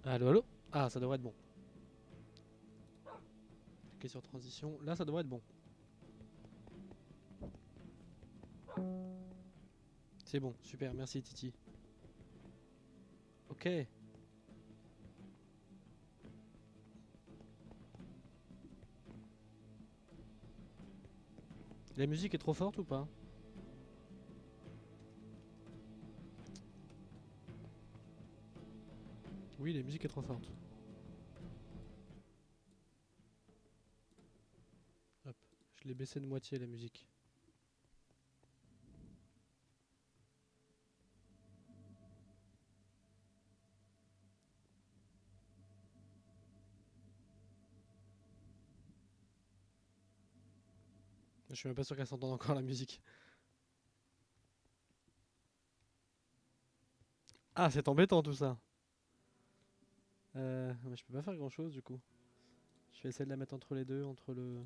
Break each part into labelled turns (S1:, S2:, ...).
S1: Allo, allo. Ah, ça devrait être bon. Cliquez sur transition. Là, ça devrait être bon. C'est bon, super, merci Titi. Ok. La musique est trop forte ou pas? Oui, la musique est trop forte. Hop, je l'ai baissé de moitié la musique. Je suis même pas sûr qu'elle s'entende encore la musique. Ah, c'est embêtant tout ça. Mais je peux pas faire grand chose du coup. Je vais essayer de la mettre entre les deux, entre le.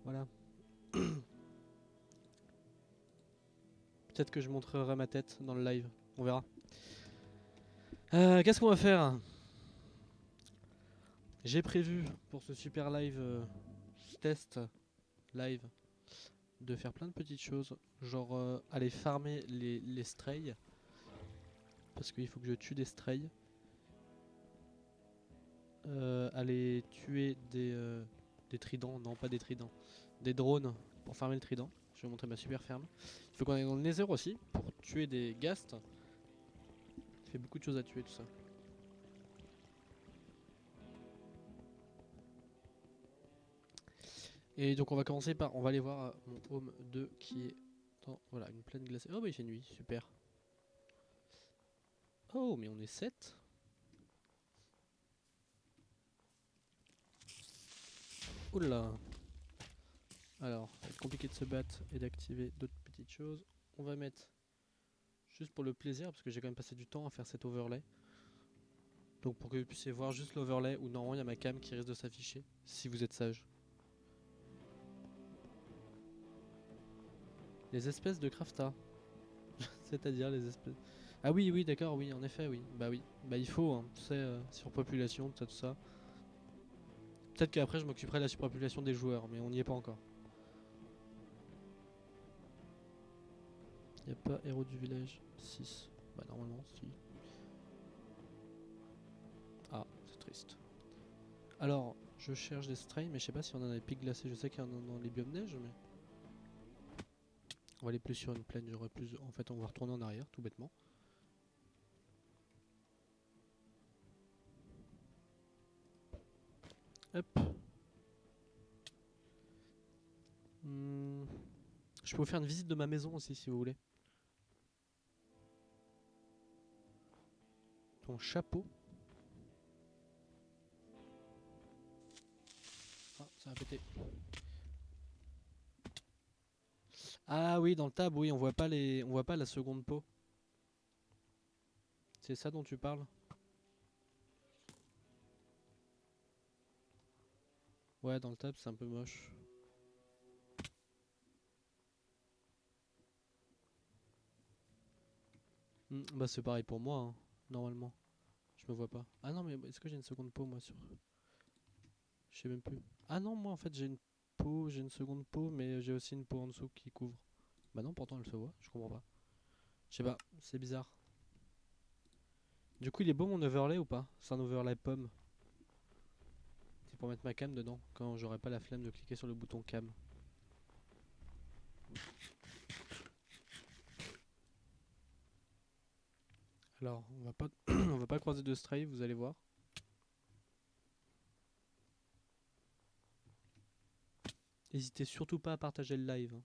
S1: Voilà. Peut-être que je montrerai ma tête dans le live. On verra. Qu'est-ce qu'on va faire? J'ai prévu pour ce super live test live de faire plein de petites choses. Genre aller farmer les strays. Parce qu'il faut que je tue des strays. Aller tuer des tridents. Non, pas des tridents. Des drones pour farmer le trident. Je vais vous montrer ma super ferme. Il faut qu'on aille dans le nether aussi pour tuer des ghasts. Il fait beaucoup de choses à tuer tout ça. Et donc on va commencer par, on va aller voir mon home 2 qui est dans, voilà, une plaine glacée. Oh bah il fait nuit, super. Oh mais on est 7. Oula. Alors, ça va être compliqué de se battre et d'activer d'autres petites choses. On va mettre, juste pour le plaisir, parce que j'ai quand même passé du temps à faire cet overlay. Donc pour que vous puissiez voir juste l'overlay où normalement il y a ma cam qui risque de s'afficher, si vous êtes sage. Les espèces de crafta. C'est-à-dire les espèces. Ah oui, oui, d'accord, oui, en effet, oui. Bah oui. Bah il faut, hein, tu sais, surpopulation, tout ça, tout ça. Peut-être qu'après je m'occuperai de la surpopulation des joueurs, mais on n'y est pas encore. Y a pas héros du village 6. Bah normalement, si. Ah, c'est triste. Alors, je cherche des strays, mais je sais pas si on en a des pics glacés. Je sais qu'il y en a dans les biomes neige, mais. On va aller plus sur une plaine, j'aurais plus. En fait, on va retourner en arrière, tout bêtement. Hop. Hmm. Je peux vous faire une visite de ma maison aussi, si vous voulez. Ton chapeau. Ah, ça a pété. Ah oui, dans le tab, oui, on voit pas la seconde peau. C'est ça dont tu parles? Ouais, dans le tab, c'est un peu moche. Bah c'est pareil pour moi, hein, normalement. Je me vois pas. Ah non, mais est-ce que j'ai une seconde peau moi sur. Je sais même plus. Ah non, moi en fait j'ai une peau, j'ai une seconde peau, mais j'ai aussi une peau en dessous qui couvre. Bah non, pourtant elle se voit, je comprends pas. Je sais pas, c'est bizarre. Du coup, il est beau mon overlay ou pas? C'est un overlay pomme. C'est pour mettre ma cam dedans, quand j'aurai pas la flemme de cliquer sur le bouton cam. Alors, on va pas, on va pas croiser de stray, vous allez voir. N'hésitez surtout pas à partager le live, hein.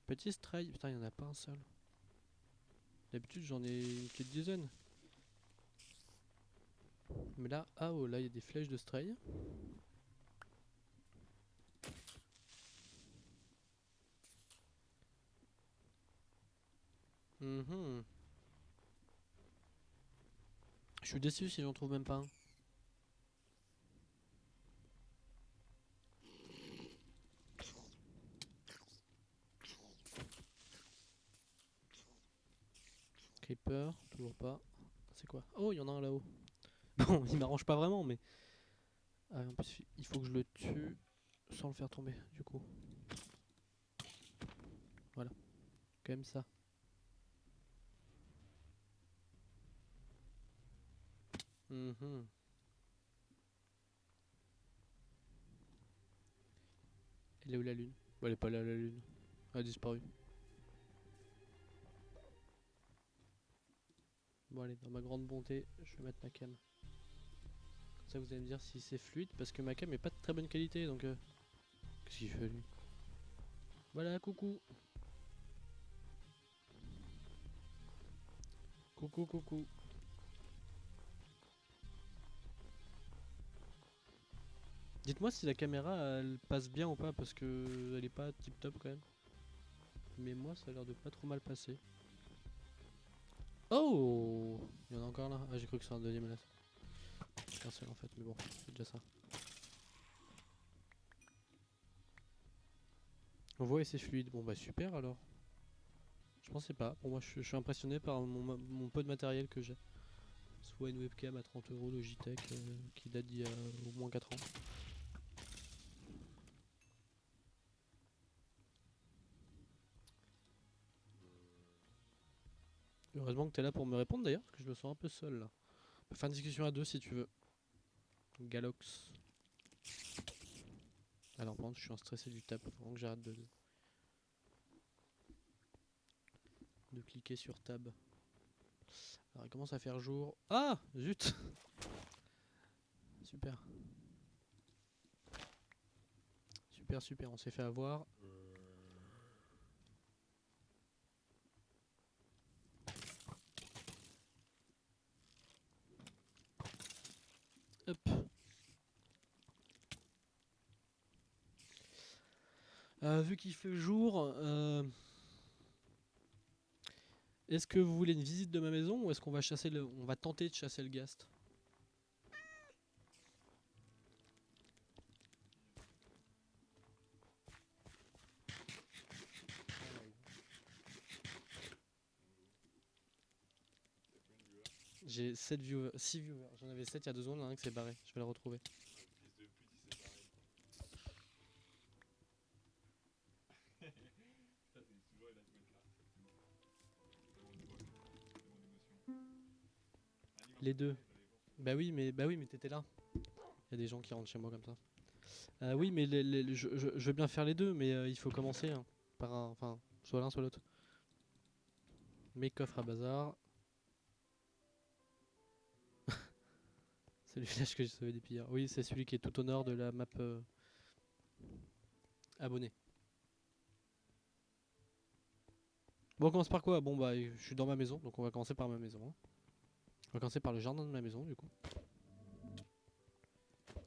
S1: Petit stray, putain, il y en a pas un seul. D'habitude, j'en ai une petite dizaine. Mais là, ah oh, là, il y a des flèches de stray. Mhm. Je suis déçu si j'en trouve même pas un. creeper, toujours pas. C'est quoi? Oh, il y en a un là-haut. Bon, il m'arrange pas vraiment, mais... Ah, en plus, il faut que je le tue sans le faire tomber, du coup. Voilà, comme ça. Mhm. Elle est où la lune? Bon, elle est pas là la lune. Elle a disparu. Bon allez, dans ma grande bonté, je vais mettre ma cam. Comme ça vous allez me dire si c'est fluide, parce que ma cam est pas de très bonne qualité, donc... Qu'est-ce qu'il fait lui? Voilà, coucou. Coucou, coucou. Dites-moi si la caméra elle passe bien ou pas, parce que elle est pas tip top quand même. Mais moi ça a l'air de pas trop mal passer. Oh, il y en a encore là. Ah, j'ai cru que c'était un deuxième là. Un seul en fait, mais bon, c'est déjà ça. On voit et c'est fluide. Bon bah super alors. Je pensais pas. Bon, moi je suis impressionné par mon peu de matériel que j'ai. Soit une webcam à 30 € Logitech qui date d'il y a au moins 4 ans. Heureusement que t'es là pour me répondre d'ailleurs, parce que je me sens un peu seul là. On peut faire une discussion à deux si tu veux. Galox. Alors par contre je suis en stressé du tab, faut vraiment que j'arrête de cliquer sur tab. Alors il commence à faire jour. Ah zut. Super. Super super, on s'est fait avoir. Hop. Vu qu'il fait jour, est-ce que vous voulez une visite de ma maison ou est-ce qu'on va chasser on va tenter de chasser le ghast? J'ai 7 viewers, 6 viewers. J'en avais 7 il y a 2 secondes, il y en a un qui s'est barré. Je vais le retrouver. Les deux. Bah oui, mais t'étais là. Il y a des gens qui rentrent chez moi comme ça. Oui, mais je veux bien faire les deux, mais il faut commencer hein, par un, enfin, soit l'un soit l'autre. Mes coffres à bazar. C'est le village que j'ai sauvé des pillards. Oui, c'est celui qui est tout au nord de la map abonné. Bon, on commence par quoi? Bon, bah, je suis dans ma maison, donc on va commencer par ma maison. Hein. On va commencer par le jardin de ma maison, du coup.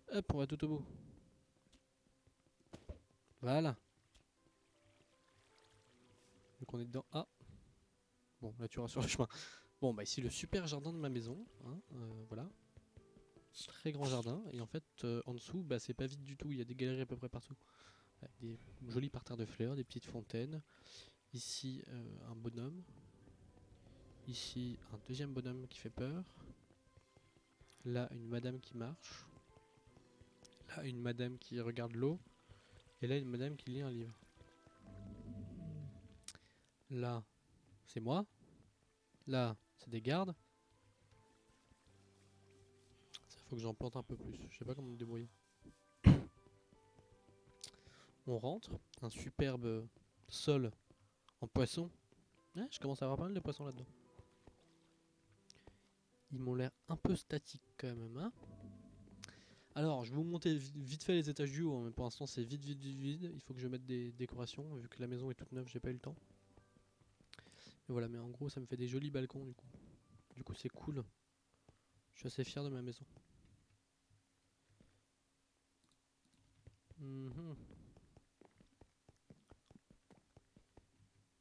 S1: Hop, on va tout au bout. Voilà. Donc on est dedans. Ah. Bon, là tu auras sur le chemin. Bon, bah ici le super jardin de ma maison. Hein, voilà. Très grand jardin. Et en fait, en dessous, bah c'est pas vide du tout. Il y a des galeries à peu près partout. Avec des jolis parterres de fleurs, des petites fontaines. Ici, un bonhomme. Ici, un deuxième bonhomme qui fait peur. Là, une madame qui marche. Là, une madame qui regarde l'eau. Et là, une madame qui lit un livre. Là, c'est moi. Là, c'est des gardes. Ça, faut que j'en plante un peu plus. Je sais pas comment me débrouiller. On rentre. Un superbe sol en poisson. Ouais, je commence à avoir pas mal de poissons là-dedans. Ils m'ont l'air un peu statiques quand même, hein. Alors, je vais vous monter vite fait les étages du haut, hein, mais pour l'instant c'est vide. Il faut que je mette des décorations, vu que la maison est toute neuve, j'ai pas eu le temps. Et voilà, mais en gros ça me fait des jolis balcons du coup. Du coup c'est cool. Je suis assez fier de ma maison. Mhm.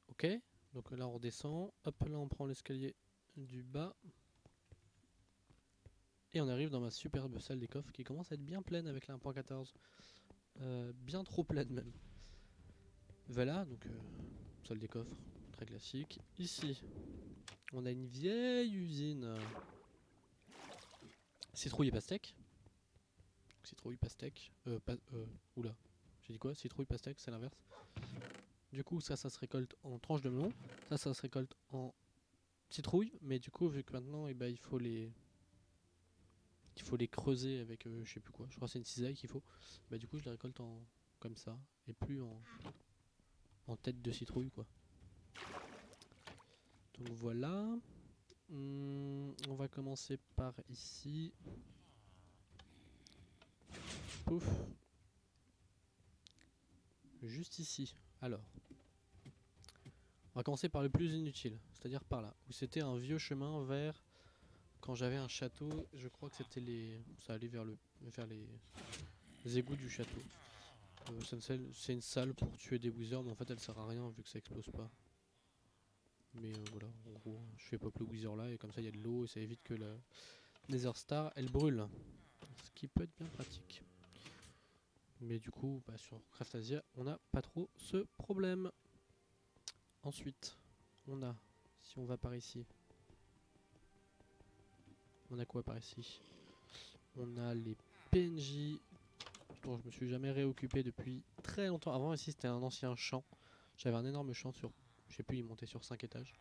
S1: Ok, donc là on redescend. Hop, là on prend l'escalier du bas. Et on arrive dans ma superbe salle des coffres qui commence à être bien pleine avec la 1.14. Bien trop pleine même. Voilà, donc salle des coffres, très classique. Ici, On a une vieille usine. Citrouille et pastèque. Citrouille, pastèque. Oula. J'ai dit quoi? Citrouille, pastèque, c'est l'inverse. Du coup, ça se récolte en tranches de melon. Ça se récolte en citrouille. Mais du coup, vu que maintenant, eh ben, il faut les creuser avec je sais plus quoi. Je crois que c'est une cisaille qu'il faut. Bah, du coup, je les récolte en comme ça. Et plus en tête de citrouille, quoi. Donc voilà. On va commencer par ici. Pouf. Juste ici. Alors. On va commencer par le plus inutile. C'est-à-dire par là. Où c'était un vieux chemin vers... Quand j'avais un château, je crois que c'était les... Ça allait vers les égouts du château. C'est une salle pour tuer des wizards, mais en fait elle sert à rien vu que ça explose pas. Mais voilà, en gros, je fais pop le wizard là et comme ça il y a de l'eau et ça évite que la Nether Star elle brûle. Ce qui peut être bien pratique. Mais du coup, bah, sur Craftasia, on n'a pas trop ce problème. Ensuite, on a, si on va par ici, on a quoi par ici? On a les PNJ dont je me suis jamais réoccupé depuis très longtemps. Avant ici c'était un ancien champ. J'avais un énorme champ sur, je sais plus, il montait sur 5 étages.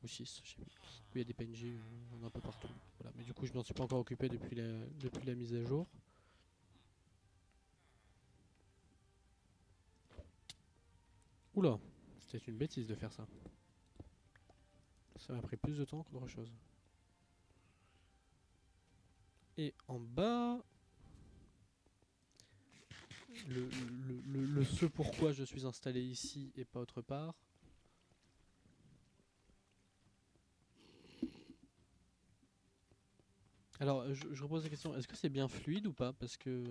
S1: Ou 6, je sais plus. Il y a des PNJ un peu partout. Voilà. Mais du coup je m'en suis pas encore occupé depuis la mise à jour. Oula, c'était une bêtise de faire ça. Ça m'a pris plus de temps qu'autre chose. Et en bas, le ce pourquoi je suis installé ici et pas autre part. Alors, je repose la question, est-ce que c'est bien fluide ou pas? Parce que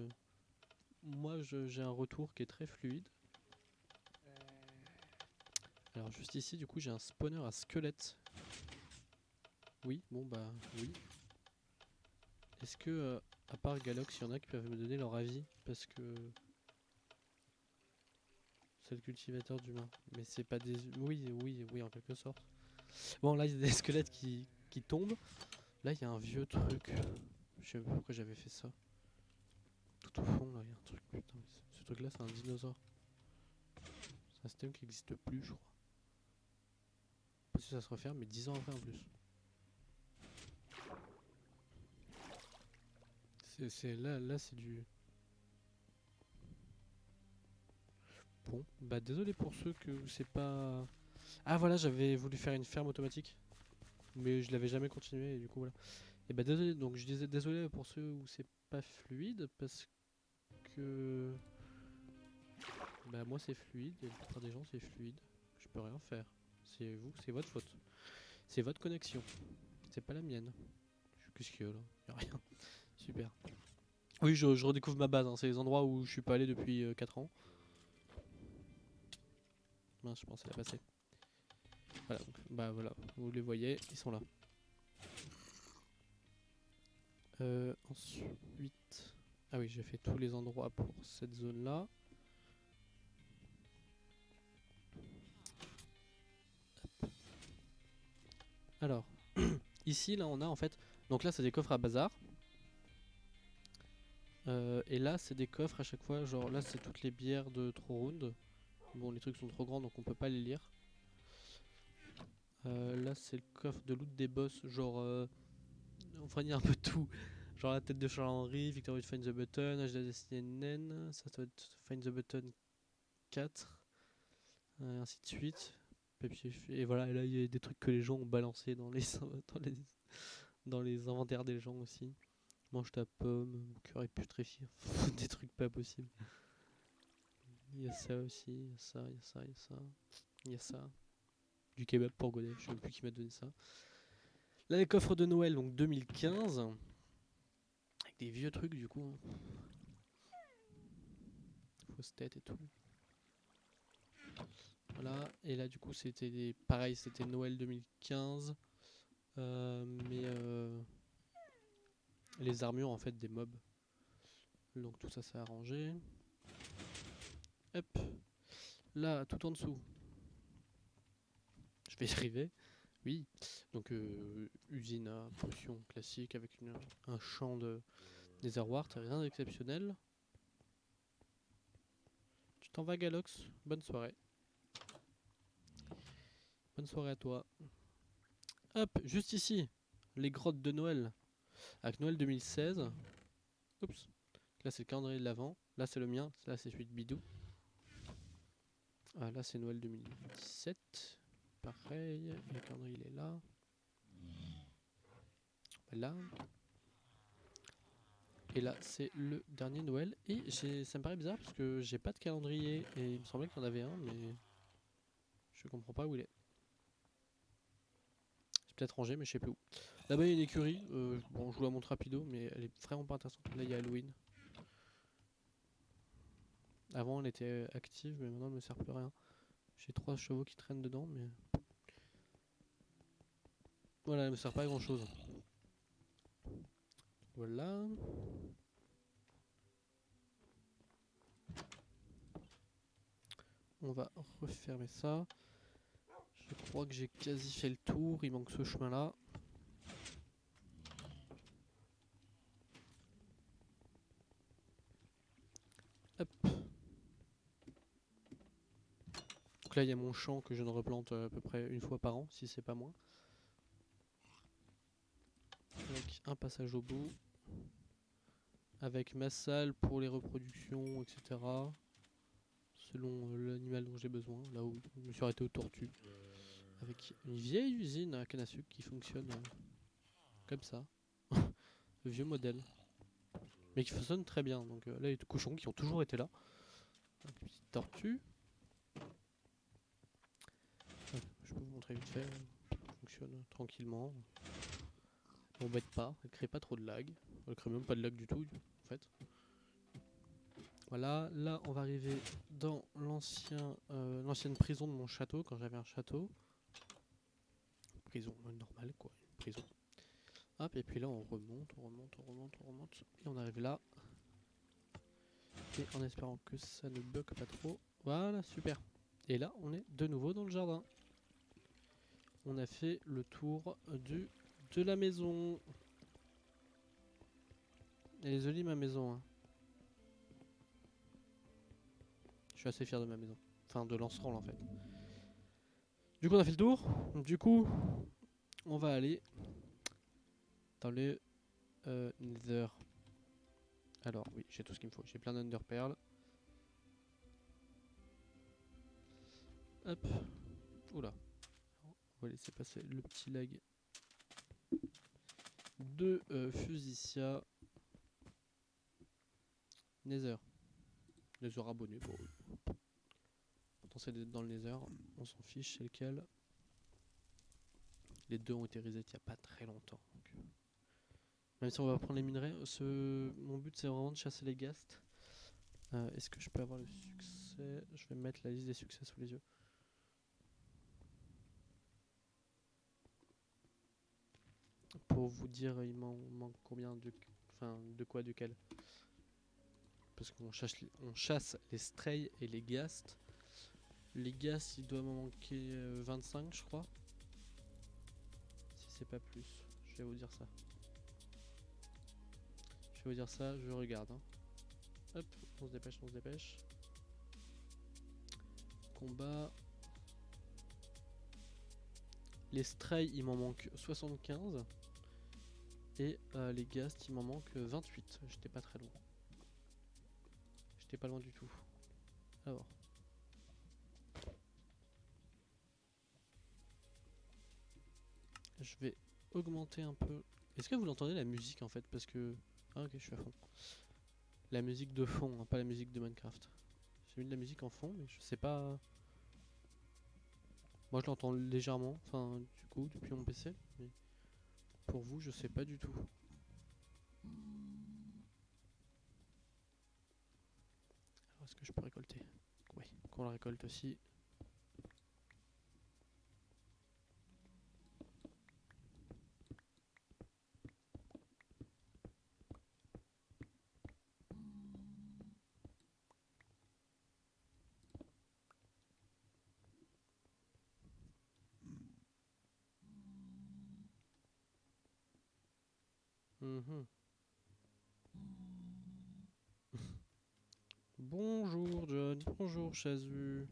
S1: moi, j'ai un retour qui est très fluide. Alors, juste ici, du coup, j'ai un spawner à squelette. Oui, bon bah, oui. Est-ce que, à part Galox, il y en a qui peuvent me donner leur avis? Parce que c'est le cultivateur d'humains. Mais c'est pas des... Oui, en quelque sorte. Bon, là, il y a des squelettes qui tombent. Là, il y a un vieux truc. Je sais pas pourquoi j'avais fait ça. Tout au fond, là, il y a un truc. Putain, ce truc-là, c'est un dinosaure. C'est un système qui n'existe plus, je crois. Pas si ça se referme, mais 10 ans après en plus. Là, c'est du... Bon, bah désolé pour ceux que c'est pas... Ah voilà, j'avais voulu faire une ferme automatique. Mais je l'avais jamais continué et du coup voilà. Et bah désolé, donc je disais désolé pour ceux où c'est pas fluide parce que... Bah moi c'est fluide et la plupart des gens c'est fluide. Je peux rien faire. C'est vous, c'est votre faute. C'est votre connexion. C'est pas la mienne. Qu'est-ce qu'il y a là? Y'a rien. Super. Oui, je redécouvre ma base, hein. C'est les endroits où je suis pas allé depuis 4 ans. Mince, je pensais la passer. Voilà, donc, bah voilà, vous les voyez, ils sont là. Ensuite... Ah oui, j'ai fait tous les endroits pour cette zone-là. Alors, ici, là, on a en fait... Donc là, c'est des coffres à bazar. Et là, c'est des coffres à chaque fois. Genre là, c'est toutes les bières de Tround. Bon, les trucs sont trop grands, donc on peut pas les lire. Là, c'est le coffre de loot des boss. Genre, enfin, il y a un peu tout. Genre la tête de Charles-Henri, Victory to Find the Button, Age of Destiny Nen, ça doit être Find the Button 4, et ainsi de suite. Et voilà, et là il y a des trucs que les gens ont balancés dans les, dans les inventaires des gens aussi. Mange ta pomme, mon cœur est putréfié. Des trucs pas possibles. Il y a ça aussi, il y a ça, il y a ça, il y a ça. Il y a ça. Du kebab pour Godet, je sais même plus qui m'a donné ça. Là, les coffres de Noël, donc 2015. Avec des vieux trucs du coup. Fausse tête et tout. Voilà, et là du coup c'était pareil, c'était Noël 2015. Mais les armures en fait des mobs. Donc tout ça c'est arrangé. Hop. Là, tout en dessous. Je vais y arriver. Oui, donc usine à potions classique avec un champ de Netherwart, rien d'exceptionnel. Tu t'en vas Galox, bonne soirée. Bonne soirée à toi. Hop, juste ici, les grottes de Noël. Avec Noël 2016. Oups, là c'est le calendrier de l'avant. Là c'est le mien, là c'est celui de Bidou. Ah, là c'est Noël 2017. Pareil, le calendrier il est là. Là. Et là c'est le dernier Noël. Et ça me paraît bizarre parce que j'ai pas de calendrier. Et il me semblait qu'il y en avait un, mais je comprends pas où il est. C'est peut-être rangé, mais je sais plus où. Là-bas il y a une écurie. Bon, je vous la montre rapido, mais elle est vraiment pas intéressante. Là il y a Halloween. Avant elle était active, mais maintenant elle me sert plus à rien. J'ai 3 chevaux qui traînent dedans, mais voilà, elle me sert pas à grand chose. Voilà. On va refermer ça. Je crois que j'ai quasi fait le tour. Il manque ce chemin là. Hop. Donc là il y a mon champ que je ne replante à peu près une fois par an, si c'est pas moins. Avec un passage au bout. Avec ma salle pour les reproductions, etc. Selon l'animal dont j'ai besoin. Là où je me suis arrêté aux tortues. Avec une vieille usine à canne à sucre qui fonctionne comme ça. Le vieux modèle. Mais qui fonctionne très bien. Donc là il y a des cochons qui ont toujours été là. Donc, petite tortue. Je peux vous montrer vite fait. Ça fonctionne tranquillement. On m'embête pas, elle crée pas trop de lag. Elle crée même pas de lag du tout en fait. Voilà, là on va arriver dans l'ancienne prison de mon château quand j'avais un château. Prison normale quoi, une prison. Hop, et puis là on remonte, et on arrive là. Et en espérant que ça ne bug pas trop. Voilà, super. Et là on est de nouveau dans le jardin. On a fait le tour de la maison. Elle est jolie ma maison. Hein. Je suis assez fier de ma maison. Enfin de l'ensemble en fait. Du coup on a fait le tour. Du coup on va aller dans le Nether. Alors oui j'ai tout ce qu'il me faut. J'ai plein d'Underpearl. Hop. Oula. On va laisser passer le petit lag de Fusicia. Nether. Nether abonné. Bon, pourtant c'est d'être dans le Nether. On s'en fiche c'est lequel. Les deux ont été reset il n'y a pas très longtemps. Donc. Même si on va prendre les minerais, mon but c'est vraiment de chasser les ghasts. Est-ce que je peux avoir le succès? Je vais mettre la liste des succès sous les yeux. Pour vous dire il m'en manque combien de quoi duquel. Parce qu'on chasse les strays et les ghasts. Les ghasts il doit m'en manquer 25 je crois. Si c'est pas plus, je vais vous dire ça. Je regarde. Hein. Hop, on se dépêche. Combat. Les strays, il m'en manque 75. Et les ghasts, il m'en manque 28. J'étais pas très loin. J'étais pas loin du tout. Alors. Je vais augmenter un peu. Est-ce que vous l'entendez la musique en fait? Parce que. Ah ok, je suis à fond. La musique de fond, hein, pas la musique de Minecraft. J'ai mis de la musique en fond, mais je sais pas. Moi je l'entends légèrement, enfin du coup, depuis mon PC. Mais pour vous, je sais pas du tout. Alors est-ce que je peux récolter? Oui, qu'on la récolte aussi. Mhm. Bonjour John, bonjour Chazu.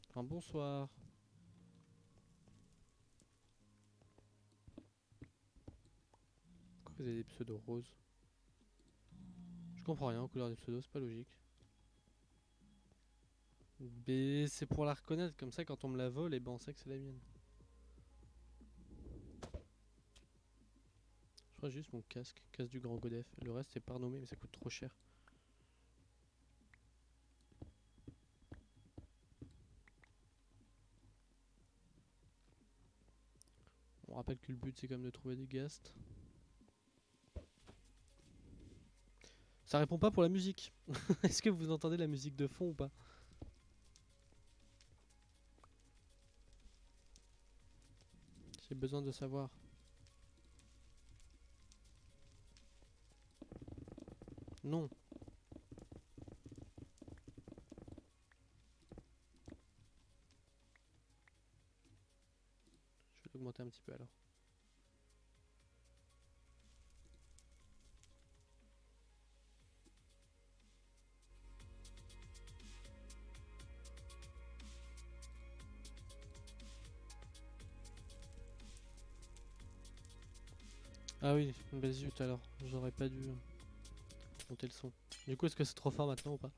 S1: Enfin bonsoir. Pourquoi vous avez des pseudos roses? Je comprends rien aux couleurs des pseudos, c'est pas logique. Mais c'est pour la reconnaître, comme ça quand on me la vole, et ben on sait que c'est la mienne. Je crois juste mon casque, casque du grand Godef. Le reste c'est pas renommé mais ça coûte trop cher. On rappelle que le but c'est quand même de trouver des ghasts. Ça répond pas pour la musique. Est-ce que vous entendez la musique de fond ou pas? J'ai besoin de savoir. Non. Je vais l'augmenter un petit peu alors. Ah oui, bah zut alors, j'aurais pas dû monter le son. Du coup, est-ce que c'est trop fort maintenant ou pas?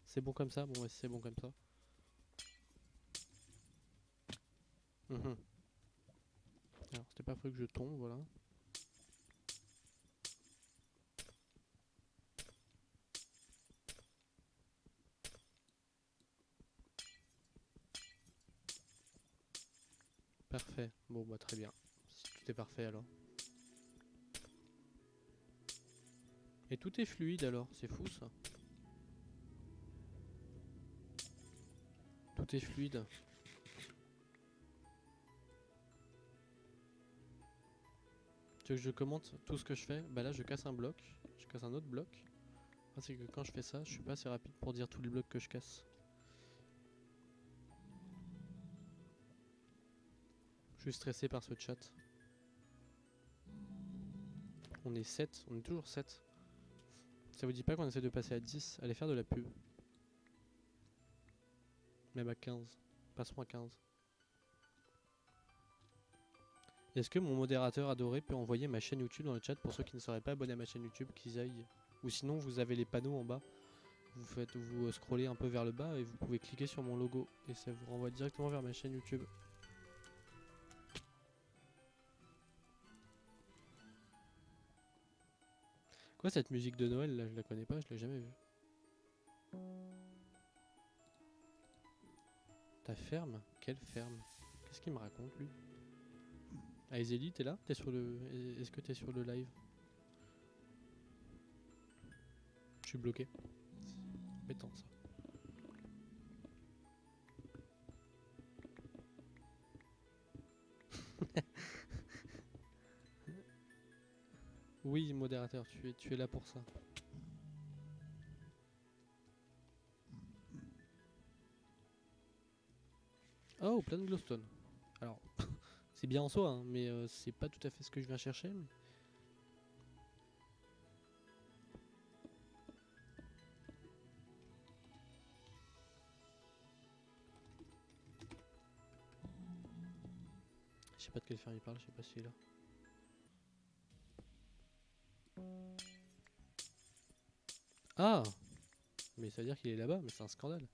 S1: C'est bon comme ça? Bon, ouais, si c'est bon comme ça. Mhm. Alors, c'était pas prévu que je tombe, voilà. Parfait. Bon, bah très bien. Si tout est parfait alors. Et tout est fluide alors, c'est fou ça. Tout est fluide. Tu veux que je commente tout ce que je fais? Bah là, je casse un bloc, je casse un autre bloc. C'est que quand je fais ça, je suis pas assez rapide pour dire tous les blocs que je casse. Je suis stressé par ce chat. On est 7, on est toujours 7. Ça vous dit pas qu'on essaie de passer à 10? Allez faire de la pub. Même à 15. Passons à 15. Est-ce que mon modérateur adoré peut envoyer ma chaîne YouTube dans le chat pour ceux qui ne seraient pas abonnés à ma chaîne YouTube, qu'ils aillent? Ou sinon, vous avez les panneaux en bas. Vous scrollez un peu vers le bas et vous pouvez cliquer sur mon logo. Et ça vous renvoie directement vers ma chaîne YouTube. Quoi cette musique de Noël là? Je la connais pas, je l'ai jamais vue. Ta ferme? Quelle ferme? Qu'est-ce qu'il me raconte lui? Ah Ezeli, t'es là? T'es sur le. Est-ce que t'es sur le live? Je suis bloqué. Embêtant ça. Oui, modérateur, tu es là pour ça. Oh, plein de glowstone. Alors, c'est bien en soi, hein, mais c'est pas tout à fait ce que je viens chercher. Mais... Je sais pas de quelle ferme il parle, je sais pas s'il est là. Ah! Mais ça veut dire qu'il est là-bas, mais c'est un scandale.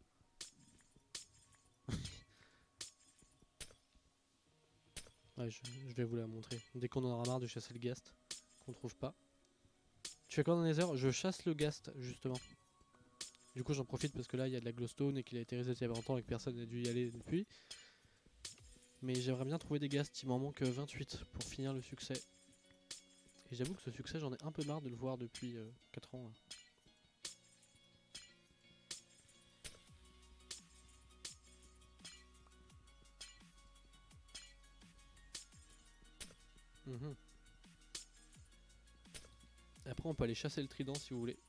S1: Ouais, je vais vous la montrer. Dès qu'on en aura marre de chasser le ghast, qu'on trouve pas. Tu fais quoi dans les heures? Je chasse le ghast, justement. Du coup, j'en profite parce que là, il y a de la glowstone et qu'il a été reset il y a longtemps et que personne n'a dû y aller depuis. Mais j'aimerais bien trouver des ghasts, il m'en manque 28 pour finir le succès. Et j'avoue que ce succès, j'en ai un peu marre de le voir depuis 4 ans. Là. Mhm. Après, on peut aller chasser le trident si vous voulez.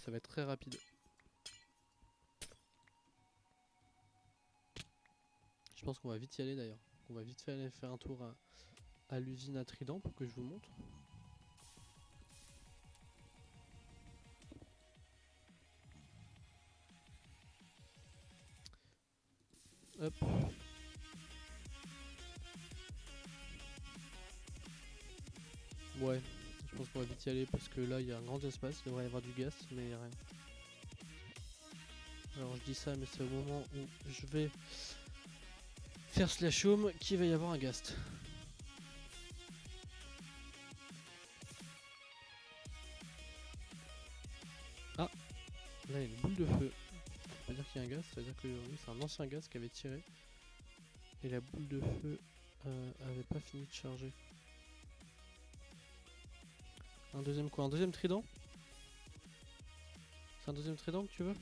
S1: Ça va être très rapide. Je pense qu'on va vite y aller d'ailleurs. On va vite aller faire un tour à l'usine à Trident pour que je vous montre. Hop. Ouais, je pense qu'on va vite y aller parce que là il y a un grand espace, il devrait y avoir du gaz, mais il n'y a rien. Alors je dis ça, mais c'est au moment où je vais faire slash home qu'il va y avoir un ghast. Ah, là il y a une boule de feu. Ça veut dire qu'il y a un gaz, ça veut dire que oui, c'est un ancien gaz qui avait tiré. Et la boule de feu avait pas fini de charger. Un deuxième quoi? Un deuxième trident? C'est un deuxième trident que tu veux?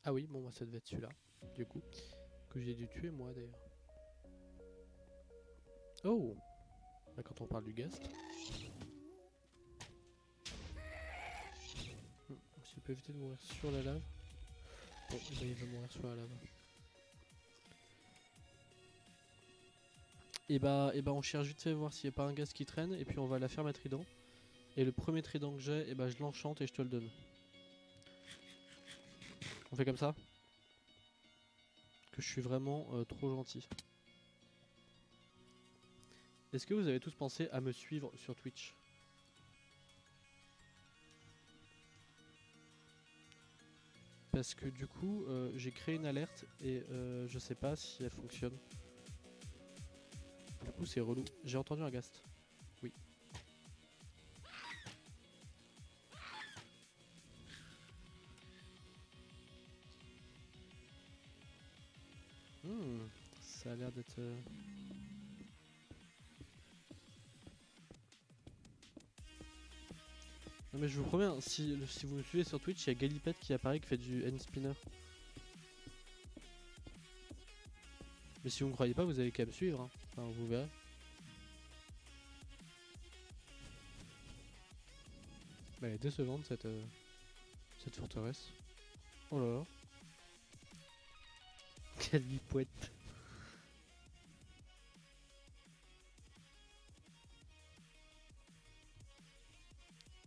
S1: Ah oui, bon bah ça devait être celui-là, du coup. Que j'ai dû tuer moi d'ailleurs. Oh! Là quand on parle du ghast. Si on peut éviter de mourir sur la lave. Bon, bah, il va mourir sur la lave. Et bah on cherche vite fait voir s'il n'y a pas un gaz qui traîne. Et puis on va la ferme à trident. Et le premier trident que j'ai, et bah je l'enchante et je te le donne. On fait comme ça? Que je suis vraiment trop gentil. Est-ce que vous avez tous pensé à me suivre sur Twitch? Parce que du coup, j'ai créé une alerte et je sais pas si elle fonctionne. Du coup, c'est relou. J'ai entendu un ghast. Oui. Ça a l'air d'être... Non mais je vous promets, hein, si vous me suivez sur Twitch, il y a Galipet qui apparaît qui fait du hand spinner. Mais si vous me croyez pas, vous avez qu'à me suivre. Hein. Enfin, vous verrez. Bah, elle est décevante cette forteresse. Oh là là. Quelle lipouette.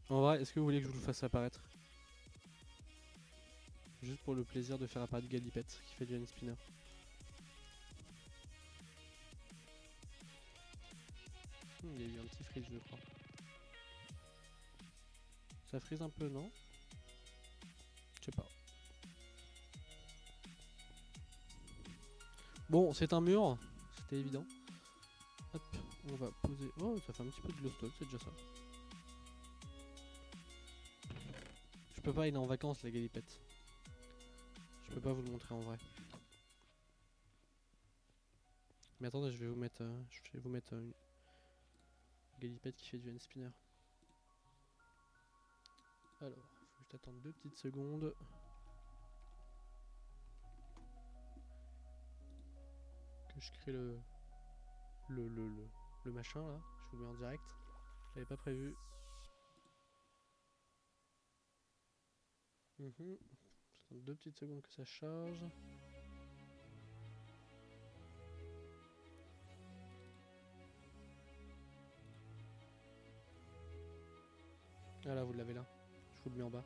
S1: En vrai, est-ce que vous voulez que je vous le fasse apparaître? Juste pour le plaisir de faire apparaître Galipet qui fait du hand spinner. Il y a eu un petit freeze, je crois. Ça freeze un peu, non? Je sais pas. Bon, c'est un mur, c'était évident. Hop, on va poser... Oh, ça fait un petit peu de glowstone, c'est déjà ça. Je peux pas, il est en vacances, la Galipette. Je peux pas vous le montrer en vrai. Mais attendez, je vais vous mettre une Galipette qui fait du hand spinner. Alors, faut juste attendre 2 petites secondes. Que je crée le machin là. Je vous le mets en direct. J'avais pas prévu. J'attends 2 petites secondes que ça charge. Ah là, vous l'avez là. Je vous le mets en bas.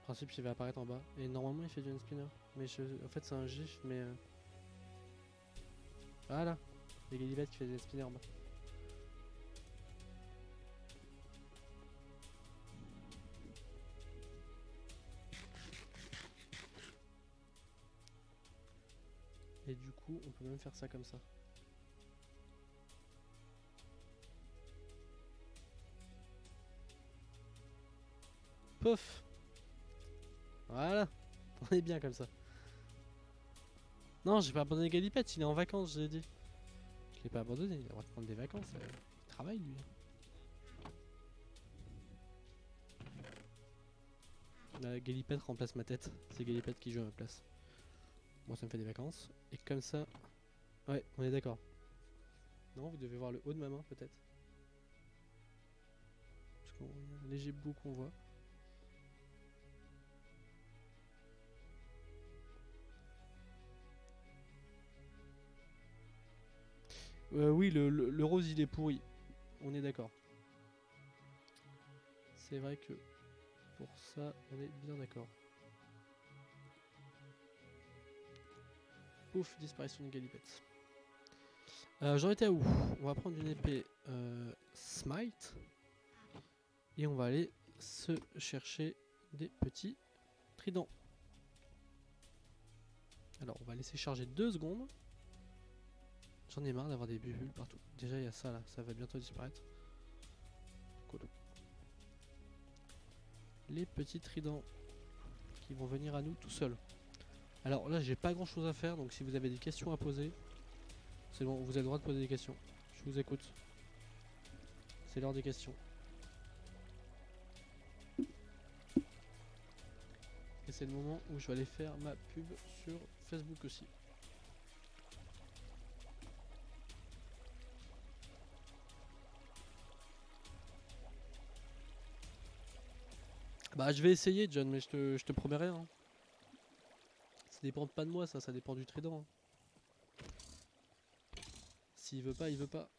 S1: En principe, il va apparaître en bas. Et normalement, il fait du hand spinner. Mais en fait, c'est un gif, mais... Voilà. Il y a Galipette qui fait du hand spinner en bas. Et du coup, on peut même faire ça comme ça. Pouf! Voilà! On est bien comme ça. Non, j'ai pas abandonné Galipette, il est en vacances, je l'ai dit. Je l'ai pas abandonné, il a le droit de prendre des vacances. Il travaille, lui. Galipette remplace ma tête. C'est Galipette qui joue à ma place. Moi, ça me fait des vacances. Et comme ça... Ouais, on est d'accord. Non, vous devez voir le haut de ma main, peut-être. Parce qu'on a un léger bout qu'on voit. Oui, le rose il est pourri. On est d'accord. C'est vrai que pour ça, on est bien d'accord. Ouf, disparition de Galipette. J'en étais à où? On va prendre une épée Smite. Et on va aller se chercher des petits tridents. Alors, on va laisser charger 2 secondes. J'en ai marre d'avoir des bulles partout. Déjà, il y a ça là, ça va bientôt disparaître. Cool. Les petits tridents qui vont venir à nous tout seuls. Alors là, j'ai pas grand chose à faire, donc si vous avez des questions à poser, c'est bon, vous avez le droit de poser des questions. Je vous écoute. C'est l'heure des questions. Et c'est le moment où je vais aller faire ma pub sur Facebook aussi. Bah je vais essayer John, mais je te promets rien. Hein. Ça dépend pas de moi, ça dépend du trident. Hein. S'il veut pas, il veut pas.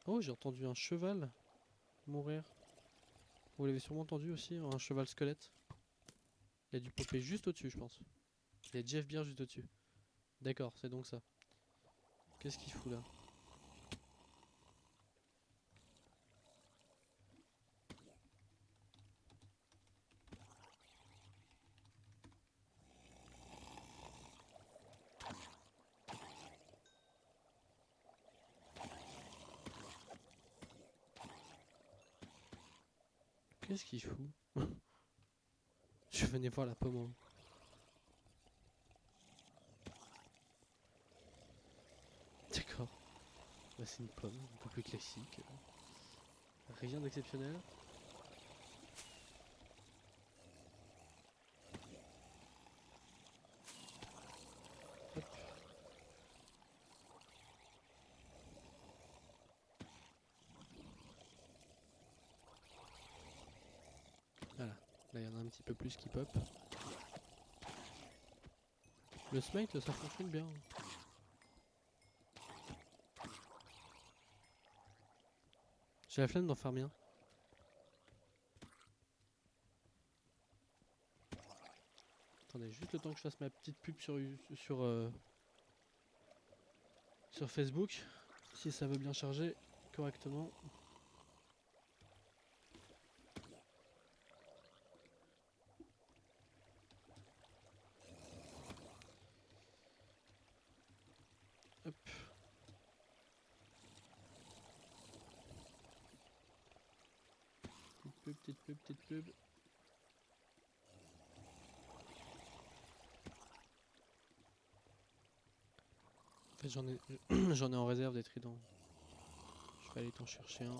S1: Oh, j'ai entendu un cheval mourir. Vous l'avez sûrement entendu aussi, un cheval squelette. Il a dû popper juste au-dessus, je pense. Il y a Jeff Beer juste au-dessus. D'accord, c'est donc ça. Qu'est-ce qu'il fout là? Qu'est-ce qu'il fout? Je venais voir la pomme. D'accord. Bah, c'est une pomme, un peu plus classique. Rien d'exceptionnel. Hop. Voilà. Là, il y en a un petit peu plus qui pop. Le smite, ça fonctionne bien. J'ai la flemme d'en faire bien. Attendez, juste le temps que je fasse ma petite pub sur Facebook. Si ça veut bien charger correctement. Hop. Petite pub, petite pub, petite pub. En fait, j'en ai en réserve des tridents. Je vais aller t'en chercher un.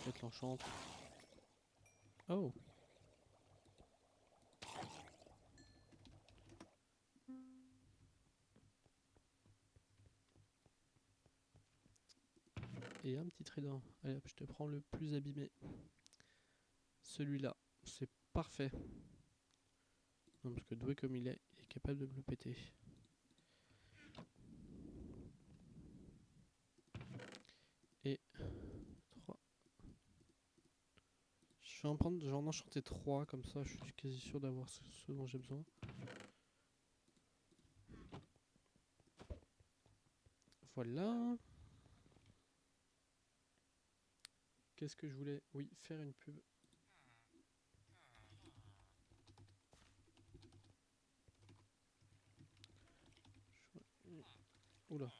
S1: Peut-être l'enchante. Oh! Et un petit trident. Allez hop, je te prends le plus abîmé. Celui-là, c'est parfait. Non, parce que doué comme il est capable de me le péter. Et 3. Je vais en enchanter 3, comme ça je suis quasi sûr d'avoir ce dont j'ai besoin. Voilà. Qu'est-ce que je voulais? Oui, faire une pub. Oula.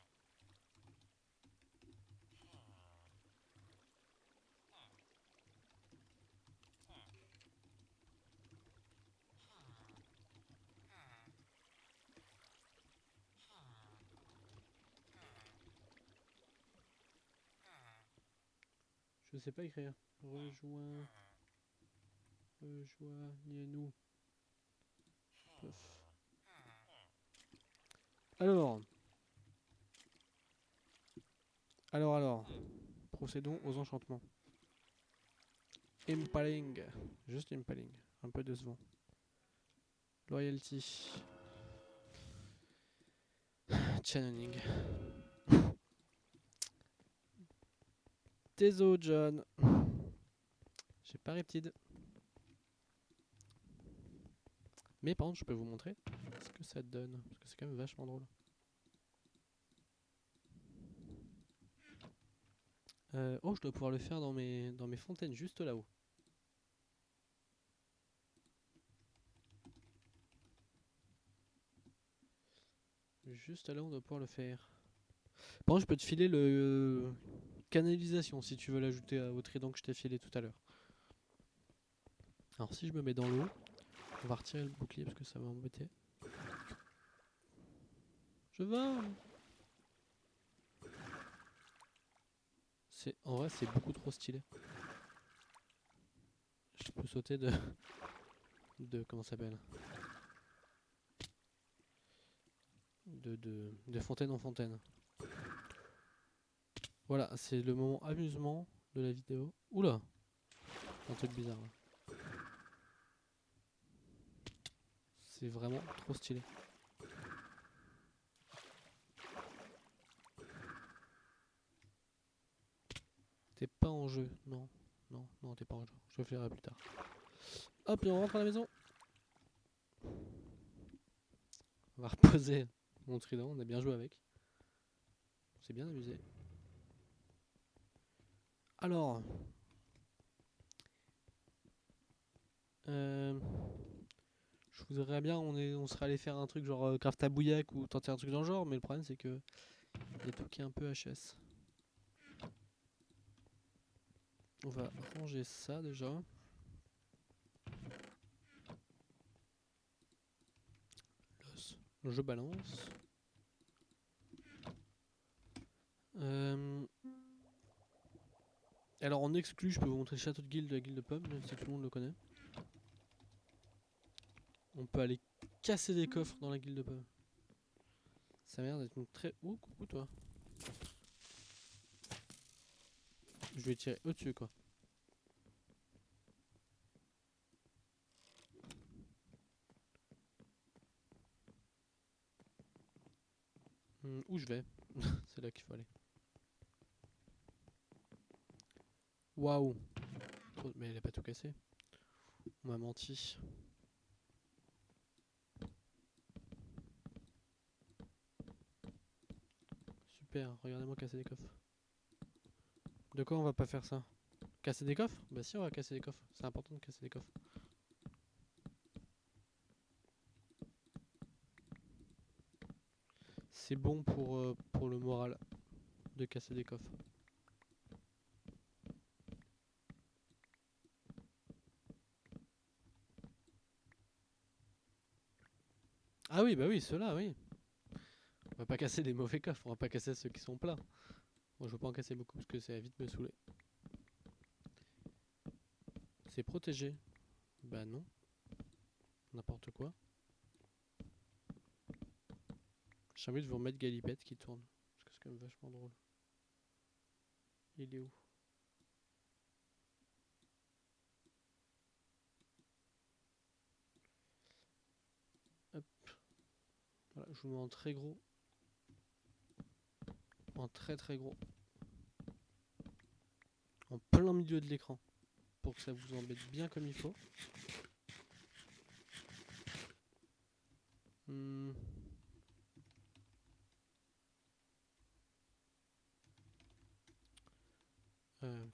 S1: Je sais pas écrire. Rejoignez-nous. Alors. Alors. Procédons aux enchantements. Impaling. Juste impaling. Un peu décevant. Loyalty. channeling. Désolé John. J'ai pas Riptide. Mais par contre je peux vous montrer ce que ça donne. Parce que c'est quand même vachement drôle. Oh, je dois pouvoir le faire dans mes fontaines juste là-haut. Juste là, on doit pouvoir le faire. Par contre, je peux te filer le canalisation si tu veux l'ajouter au trident que je t'ai filé tout à l'heure. Alors, si je me mets dans l'eau, on va retirer le bouclier parce que ça va m'embêter. Je vole. En vrai, c'est beaucoup trop stylé. Je peux sauter de comment ça s'appelle, de fontaine en fontaine. Voilà, c'est le moment amusement de la vidéo. Oula, un truc bizarre là. C'est vraiment trop stylé. T'es pas en jeu, non. Non, non, t'es pas en jeu. Je le ferai plus tard. Hop, et on rentre à la maison. On va reposer mon trident, on a bien joué avec. On s'est bien amusé. Alors, je voudrais bien, on serait allé faire un truc genre craft à bouillac ou tenter un truc dans le genre, mais le problème c'est que il y a tout qui est un peu HS. On va ranger ça déjà. Je balance. Alors en exclu, je peux vous montrer le château de guilde de la guilde de pommes, même si tout le monde le connaît. On peut aller casser des coffres dans la guilde de pommes. Ça m'a l'air d'être une très... Oh, coucou toi. Je vais tirer au-dessus quoi. Où je vais? C'est là qu'il faut aller. Waouh. Mais elle a pas tout cassé. On m'a menti. Super, regardez-moi casser des coffres. De quoi on va pas faire ça? Casser des coffres? Bah si, on va casser des coffres. C'est important de casser des coffres. C'est bon pour le moral de casser des coffres. Ah oui, bah oui, ceux-là, oui. On va pas casser des mauvais coffres, on va pas casser ceux qui sont plats. Bon, je veux pas en casser beaucoup parce que ça va vite me saouler. C'est protégé. Bah non. N'importe quoi. J'ai envie de vous remettre Galipette qui tourne. Parce que c'est quand même vachement drôle. Il est où? Hop. Voilà, je vous mets en très gros. En très très gros. En plein milieu de l'écran. Pour que ça vous embête bien comme il faut.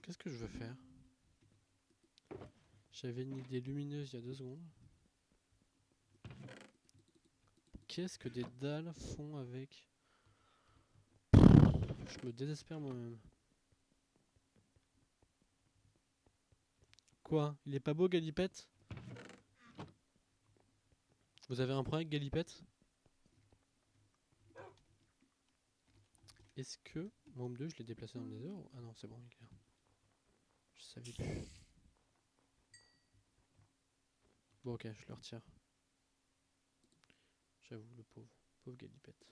S1: Qu'est-ce que je veux faire? J'avais une idée lumineuse il y a 2 secondes. Qu'est-ce que des dalles font avec... Je me désespère moi-même. Quoi? Il est pas beau Galipette? Vous avez un problème avec Galipette? Est-ce que... Mon Home 2, je l'ai déplacé dans le Nether ou... Ah non, c'est bon, il est là. Je savais plus. Bon ok, je le retire. J'avoue, le pauvre. Pauvre Galipette.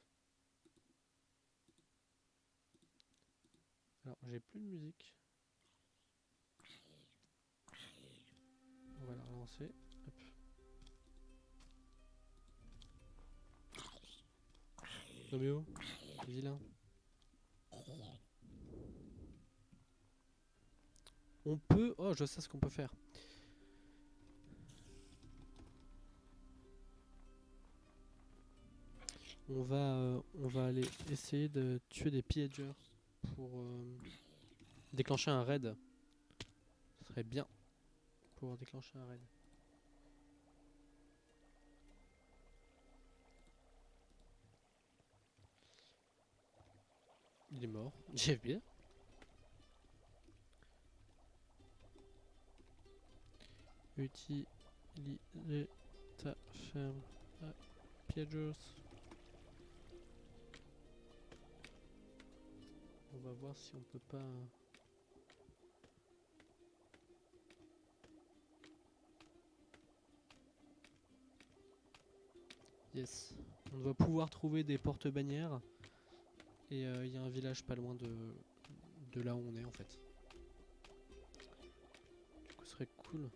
S1: Alors, j'ai plus de musique. On va la relancer. Hop. Romeo, vilain. On peut... Oh, je sais ce qu'on peut faire. On va aller essayer de tuer des pillagers pour déclencher un raid. Ce serait bien pour déclencher un raid. Il est mort. Jeff bien. Utiliser ta ferme à pillagers. On va voir si on peut pas... Yes. On va pouvoir trouver des porte-bannières. Et il y a un village pas loin de là où on est en fait. Du coup ce serait cool.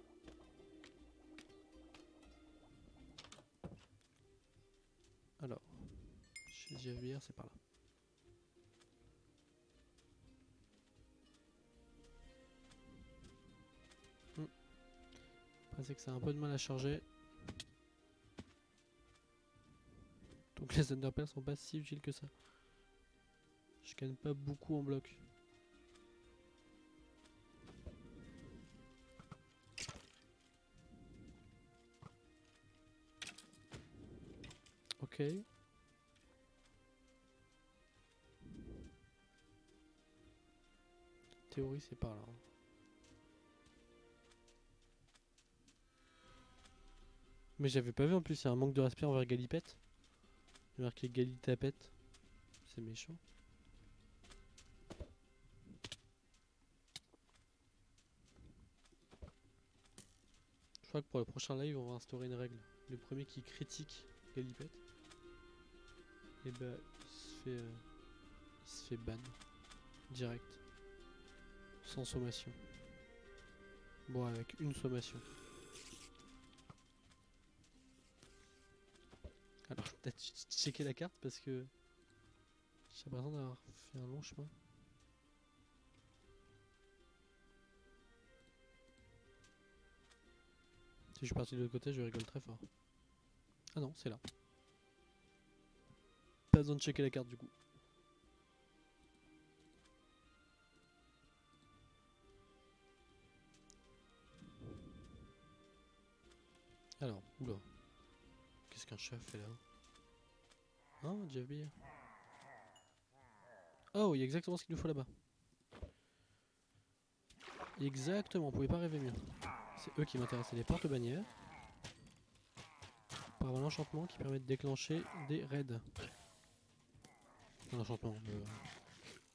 S1: Alors, chez JFBR c'est par là. C'est que ça a un peu de mal à charger. Donc les underpairs sont pas si utiles que ça. Je gagne pas beaucoup en bloc. Ok. Théorie c'est par là. Mais j'avais pas vu en plus, il y a un manque de respect envers Galipette. Il y a marqué Galitapette. C'est méchant. Je crois que pour le prochain live on va instaurer une règle. Le premier qui critique Galipette, et bah il se fait ban. Direct. Sans sommation. Bon avec une sommation. Alors je vais peut-être checker la carte parce que j'ai l'impression d'avoir fait un long chemin. Si je suis parti de l'autre côté, je rigole très fort. Ah non, c'est là. Pas besoin de checker la carte du coup. Alors, oula. Qu'est-ce qu'un chat fait là? Hein, JFB? Oh, il y a exactement ce qu'il nous faut là-bas. Exactement, on pouvait pas rêver mieux. C'est eux qui m'intéressaient, les porte-bannières. Pour avoir l'enchantement qui permet de déclencher des raids. L'enchantement,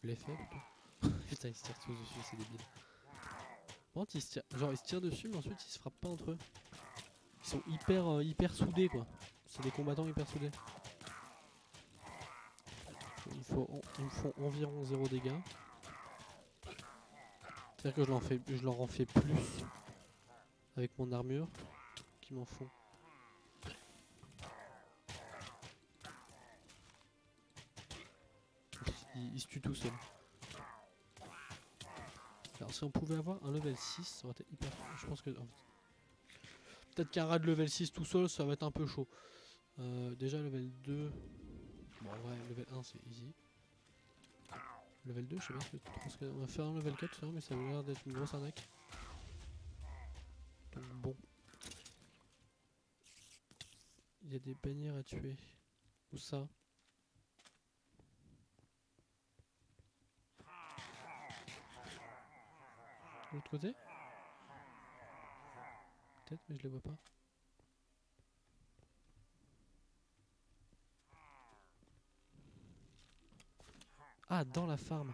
S1: l'effet plutôt. Putain, ils se tirent tous dessus, c'est débile. Bon, ils se tirent dessus, mais ensuite ils se frappent pas entre eux. Ils sont hyper soudés quoi. C'est des combattants hyper soudés. Ils me font environ 0 dégâts. C'est-à-dire que je leur en fais plus avec mon armure qu'ils m'en font. Ils se tuent tout seuls. Alors si on pouvait avoir un level 6, ça aurait été hyper... Je pense que... Peut-être qu'un raid level 6 tout seul, ça va être un peu chaud. Déjà level 2... Bon ouais, level 1 c'est easy. Level 2, je sais pas ce que... On va faire un level 4, mais ça a l'air d'être une grosse arnaque. Donc bon. Il y a des bannières à tuer. Où ça? De l'autre côté? Peut-être, mais je les vois pas. Ah, dans la farm.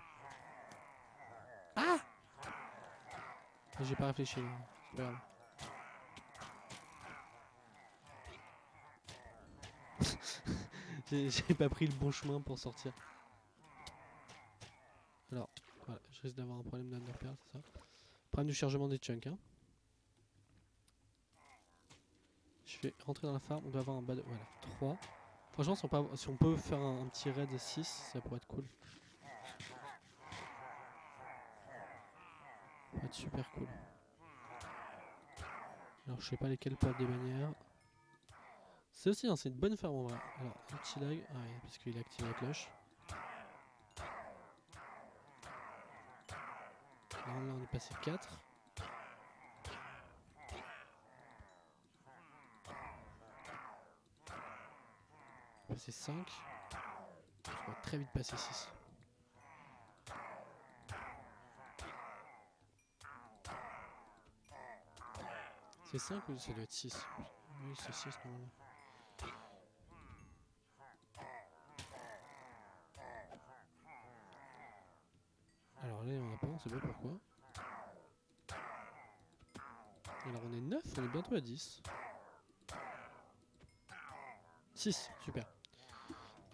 S1: Ah! J'ai pas réfléchi. C'est pas grave. J'ai pas pris le bon chemin pour sortir. Alors, voilà, je risque d'avoir un problème d'underpearl, c'est ça. Problème du chargement des chunks, hein. Je vais rentrer dans la farm, on doit avoir un bas de... Voilà, 3. Franchement, si on peut faire un petit raid 6, ça pourrait être cool. Ça pourrait être super cool. Alors, je sais pas lesquels peuvent des bannières. C'est aussi, hein, c'est une bonne ferme en vrai. Alors, un petit lag. Ah ouais, parce qu'il a activé la cloche. Là, on est passé 4. Passer 5. On va très vite passer 6. C'est 5 ou ça doit être 6? Oui, c'est 6 normalement. Alors là, on a pas, on sait pas pourquoi. Alors on est 9, on est bientôt à 10. 6, super.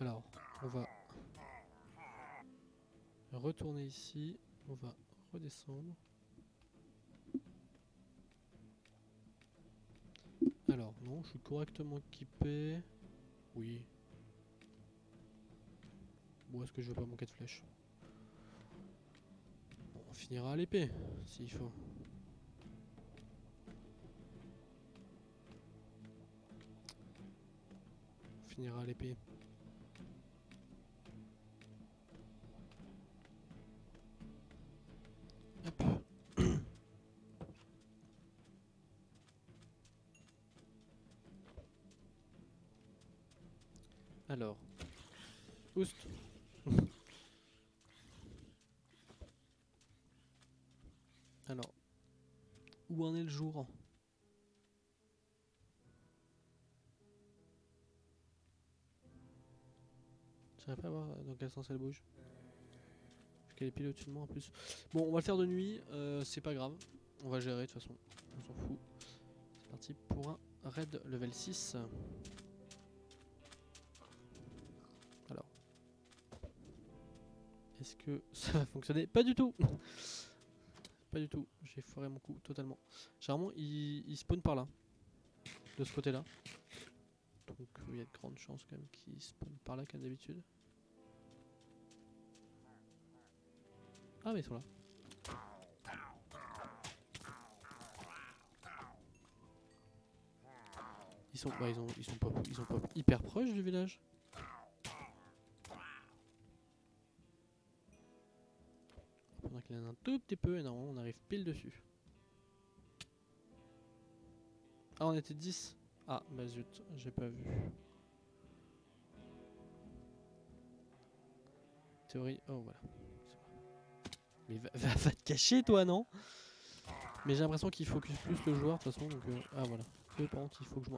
S1: Alors, on va retourner ici. On va redescendre. Alors, non, je suis correctement équipé. Oui. Bon, est-ce que je vais pas manquer de flèches? Bon, on finira à l'épée, s'il faut. On finira à l'épée. Hop. Alors. Oust. Alors. Où en est le jour? J'arrive pas à voir dans quel sens elle bouge. Parce qu'elle est pile au-dessus de moi en plus. Bon, on va le faire de nuit, c'est pas grave. On va gérer de toute façon. On s'en fout. C'est parti pour un raid level 6. Alors. Est-ce que ça va fonctionner? Pas du tout. Pas du tout. J'ai foiré mon coup totalement. Généralement, il spawn par là. De ce côté-là. Donc il y a de grandes chances quand même qu'il spawn par là comme d'habitude. Ah mais ils sont là. Ils sont pas hyper proches du village. Pendant qu'il y en a un tout petit peu et normalement on arrive pile dessus. Ah on était 10. Ah bah zut, j'ai pas vu. Théorie, oh voilà. Mais va te cacher toi non? Mais j'ai l'impression qu'il focus plus le joueur de toute façon donc ah voilà. Eux par contre il faut que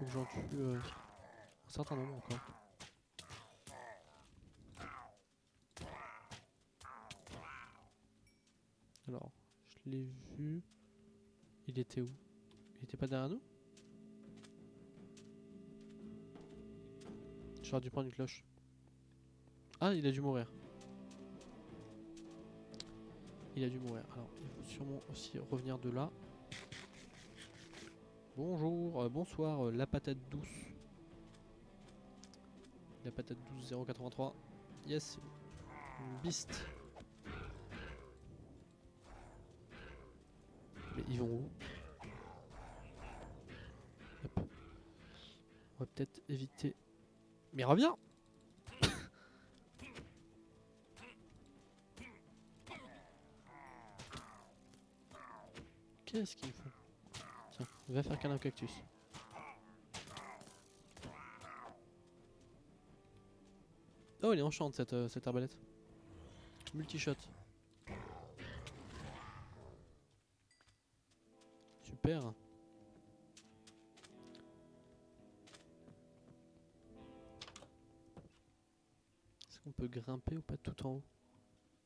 S1: j'en tue un certain nombre encore. Alors, je l'ai vu. Il était où? Il était pas derrière nous? J'aurais dû prendre une cloche. Ah, il a dû mourir. Il a dû mourir. Alors, il faut sûrement aussi revenir de là. Bonjour, bonsoir, la patate douce. La patate douce 083. Yes. Beast. Mais ils vont où? Hop. On va peut-être éviter. Mais reviens! Qu'est-ce qu'ils font? Tiens, va faire câlin au cactus. Oh, il est enchante cette arbalète. Multishot. Super. Est-ce qu'on peut grimper ou pas tout en haut?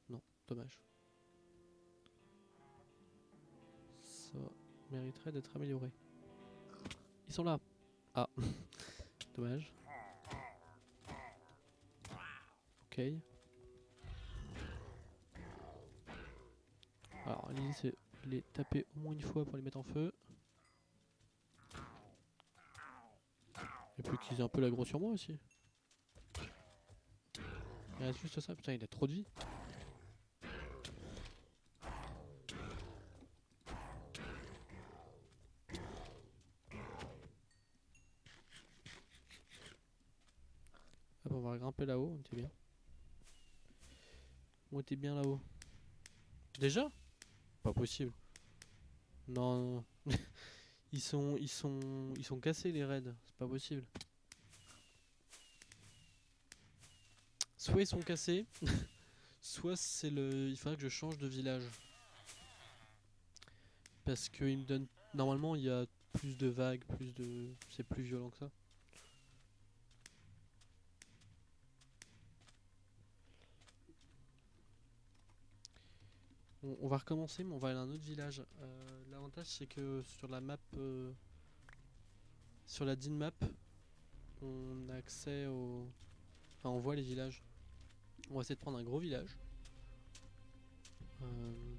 S1: Non, dommage. Ça mériterait d'être amélioré. Ils sont là. Ah, dommage. Ok. Alors l'idée c'est de les taper au moins une fois pour les mettre en feu. Et puis qu'ils aient un peu l'aggro sur moi aussi. Il reste juste ça, putain il a trop de vie. Hop, on va grimper là-haut, on était bien. On était bien là-haut. Déjà? Pas possible. Non, non. Ils sont cassés les raids, c'est pas possible. Soit ils sont cassés, soit c'est le. Il faudrait que je change de village. Parce qu'il me donne. Normalement il y a plus de vagues, plus de. C'est plus violent que ça. On va recommencer, mais on va aller à un autre village. L'avantage c'est que sur la map. Sur la DIN map, on a accès au. Enfin, on voit les villages. On va essayer de prendre un gros village. Euh,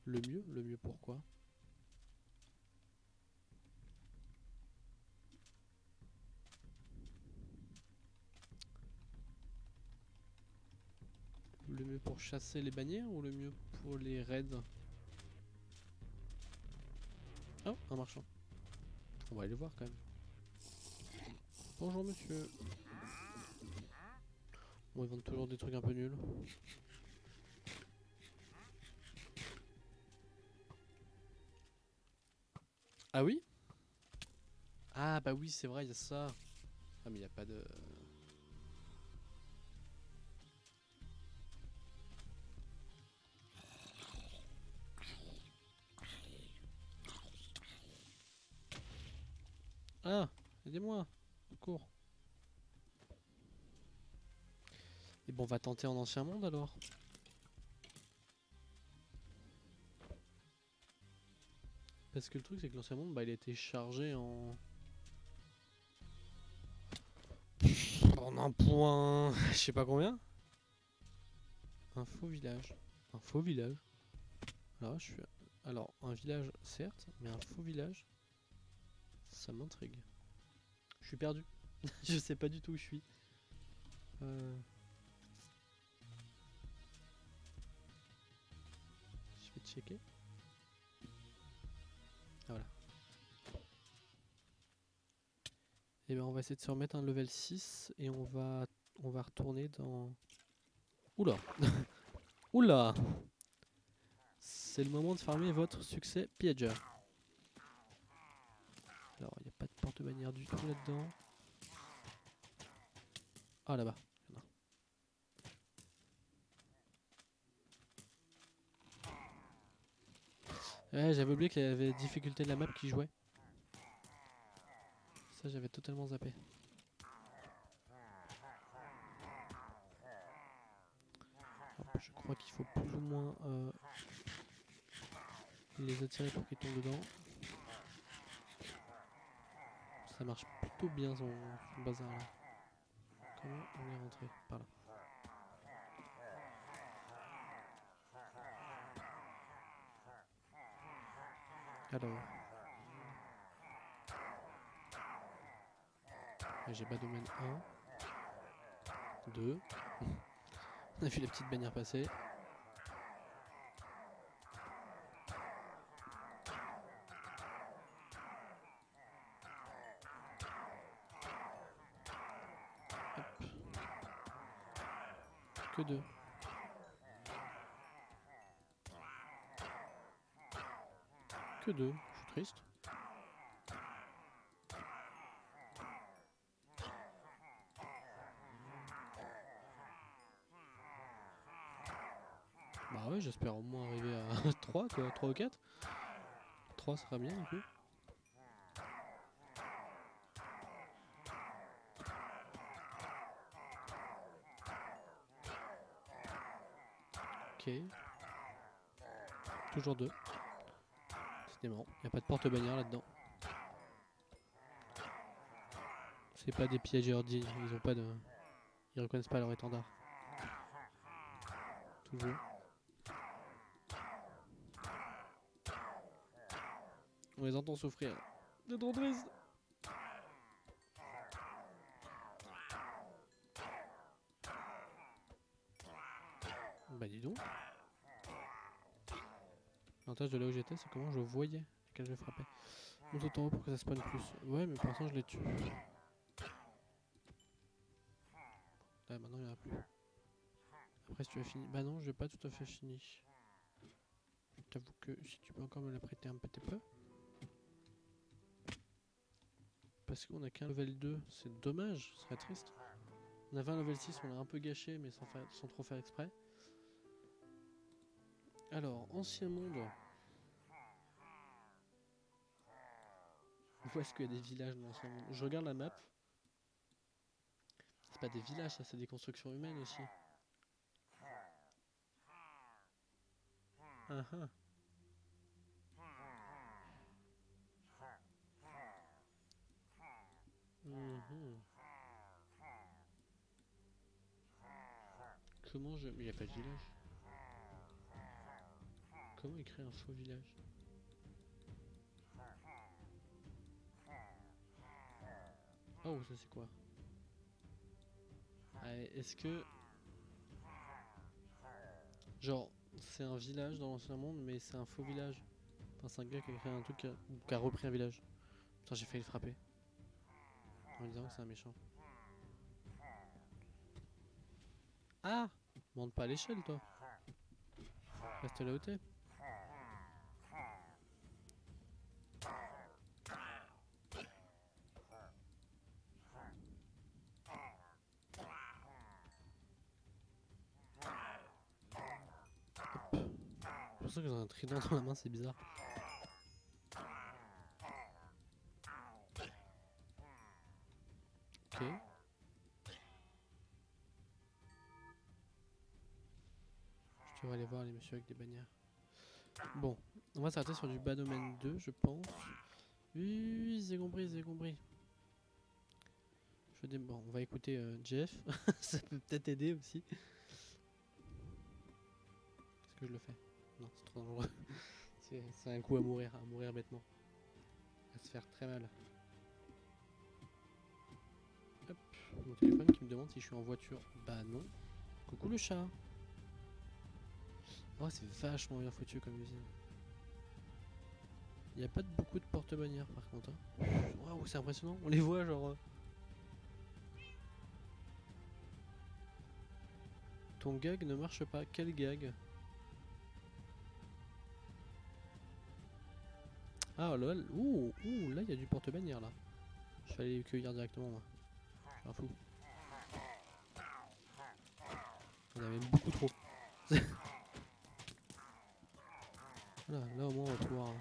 S1: le mieux pourquoi? Le mieux pour chasser les bannières ou le mieux pour les raids? Oh, un marchand. On va aller le voir quand même. Bonjour monsieur. Bon, ils vendent toujours des trucs un peu nuls. Ah oui? Ah bah oui, c'est vrai, il y a ça. Ah mais il n'y a pas de... Ah, aidez-moi. Secours. Et bon, on va tenter en ancien monde alors. Parce que le truc c'est que l'ancien monde, bah il a été chargé en... En un point... Je sais pas combien. Un faux village. Un faux village. Alors, je suis... Alors, un village, certes, mais un faux village, ça m'intrigue. Je suis perdu. Je sais pas du tout où je suis. Je vais checker. Ah voilà. Et ben on va essayer de se remettre un level 6 et on va retourner dans... Oula. Oula. C'est le moment de farmer votre succès pillager. Alors, il n'y a pas de porte-bannière du tout là-dedans. Ah, là-bas. Ouais, j'avais oublié qu'il y avait difficulté de la map qui jouait. Ça, j'avais totalement zappé. Alors, je crois qu'il faut plus ou moins les attirer pour qu'ils tombent dedans. Ça marche plutôt bien son bazar là. Comment on est rentré? Par là. Alors. J'ai pas domaine 1. 2. On a vu la petite bannière passer. Hop. Que 2. Que 2. Je suis triste. Bah ouais, j'espère au moins arriver à 3 quoi, 3 ou 4. 3 sera bien du coup. Ok. Toujours 2. Décidément, il n'y a pas de porte-bannière là-dedans. C'est pas des piégeurs dignes, ils ont pas de... Ils reconnaissent pas leur étendard. Toujours. On les entend souffrir. C'est trop triste. Bah dis donc. L'avantage de là où j'étais, c'est comment je voyais lesquels je frappais. Monte tout en haut pour que ça spawn plus. Ouais, mais pour l'instant je les tue. Là, maintenant il n'y en a plus. Après, si tu as fini. Bah non, j'ai pas tout à fait fini. Je t'avoue que si tu peux encore me la prêter un petit peu. Parce qu'on a qu'un level 2, c'est dommage, ce serait triste. On avait un level 6, on l'a un peu gâché, mais sans trop faire exprès. Alors, ancien monde. Où est-ce qu'il y a des villages dans l'ancien monde? Je regarde la map. C'est pas des villages, ça, c'est des constructions humaines aussi. Ah ah. Mhm. Comment je... Mais il n'y a pas de village. Comment il crée un faux village? Oh, ça c'est quoi? Ah, est-ce que... Genre, c'est un village dans l'ancien monde, mais c'est un faux village. Enfin, c'est un gars qui a créé un truc qui a repris un village. Putain, j'ai failli le frapper. En me disant que c'est un méchant. Ah! Monte pas à l'échelle, toi. Reste là où t'es. C'est pour ça que j'ai un trident dans la main, c'est bizarre. Ok. Je devrais aller voir les messieurs avec des bannières. Bon, on va s'arrêter sur du bas domaine 2, je pense. Oui, j'ai compris, j'ai compris. Bon, on va écouter Jeff. Ça peut peut-être aider aussi. Est-ce que je le fais? Non, c'est trop dangereux. C'est un coup à mourir bêtement. À se faire très mal. Hop, mon téléphone qui me demande si je suis en voiture. Bah non. Coucou le chat. Oh, c'est vachement bien foutu comme usine. Il n'y a pas beaucoup de porte-bannières par contre. Hein. Waouh, c'est impressionnant. On les voit genre. Ton gag ne marche pas. Quel gag? Ah lol. Ouh, là il y a du porte-bannière là. Je vais aller les cueillir directement moi. Je suis un fou. On a même beaucoup trop. Voilà, là au moins on va pouvoir.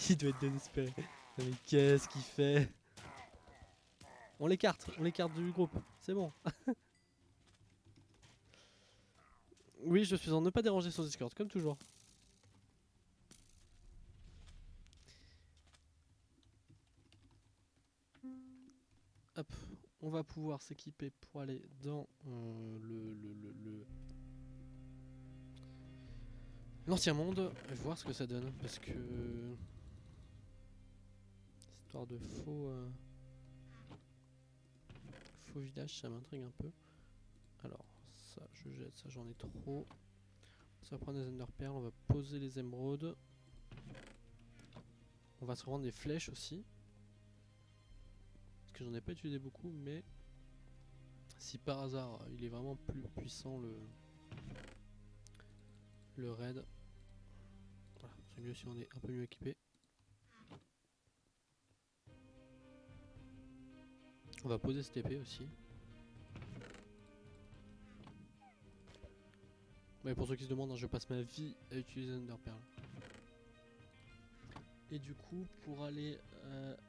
S1: Il doit être désespéré. Mais qu'est-ce qu'il fait? On l'écarte du groupe. C'est bon. Oui, je suis en ne pas déranger sur Discord, comme toujours. Hop, on va pouvoir s'équiper pour aller dans l'ancien monde et voir ce que ça donne. Parce que... Histoire de faux village, ça m'intrigue un peu. Alors, ça, je jette, ça j'en ai trop. Ça va prendre des Ender Pearls, on va poser les émeraudes. On va se rendre des flèches aussi. Parce que j'en ai pas utilisé beaucoup, mais... Si par hasard, il est vraiment plus puissant le raid. Voilà, c'est mieux si on est un peu mieux équipé. On va poser cette épée aussi. Mais pour ceux qui se demandent, hein, je passe ma vie à utiliser Ender Pearl. Et du coup, pour aller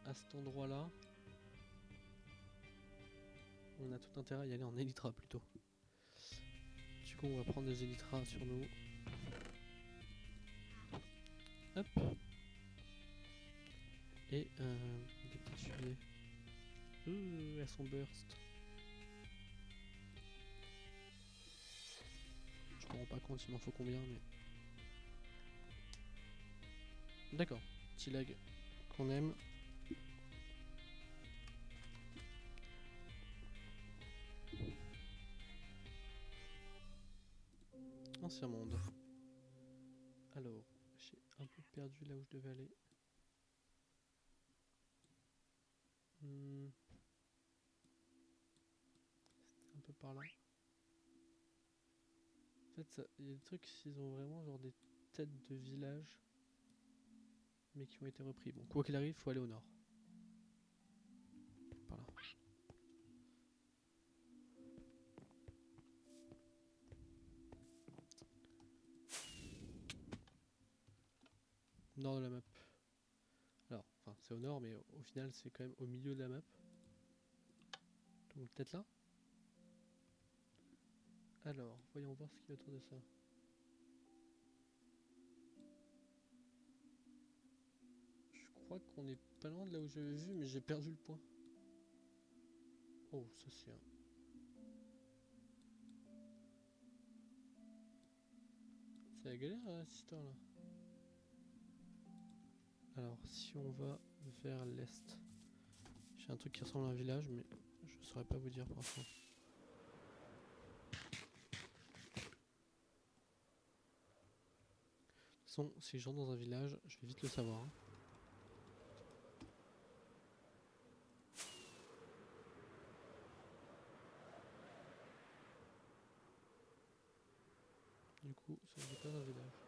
S1: à cet endroit-là, on a tout intérêt à y aller en Elytra plutôt. Du coup, on va prendre des Elytras sur nous. Hop. Et des petites fusées. Elles sont burst. Je m'en rends pas compte, il m'en faut combien, mais... D'accord, petit lag qu'on aime. Ancien monde. Alors, j'ai un peu perdu là où je devais aller. C'était un peu par là. En fait, il y a des trucs, ils ont vraiment genre des têtes de village, mais qui ont été repris. Bon, quoi qu'il arrive, faut aller au nord. Par là. Nord de la map. Alors, enfin, c'est au nord, mais au final, c'est quand même au milieu de la map. Donc peut-être là. Alors, voyons voir ce qu'il y a autour de ça. Je crois qu'on est pas loin de là où j'avais vu, mais j'ai perdu le point. Oh, ça c'est un... C'est la galère, cette histoire-là. Alors, si on va vers l'est, j'ai un truc qui ressemble à un village, mais je saurais pas vous dire pour l'instant. De toute façon, si je rentre dans un village, je vais vite le savoir. Hein. Du coup, ça n'est pas un village.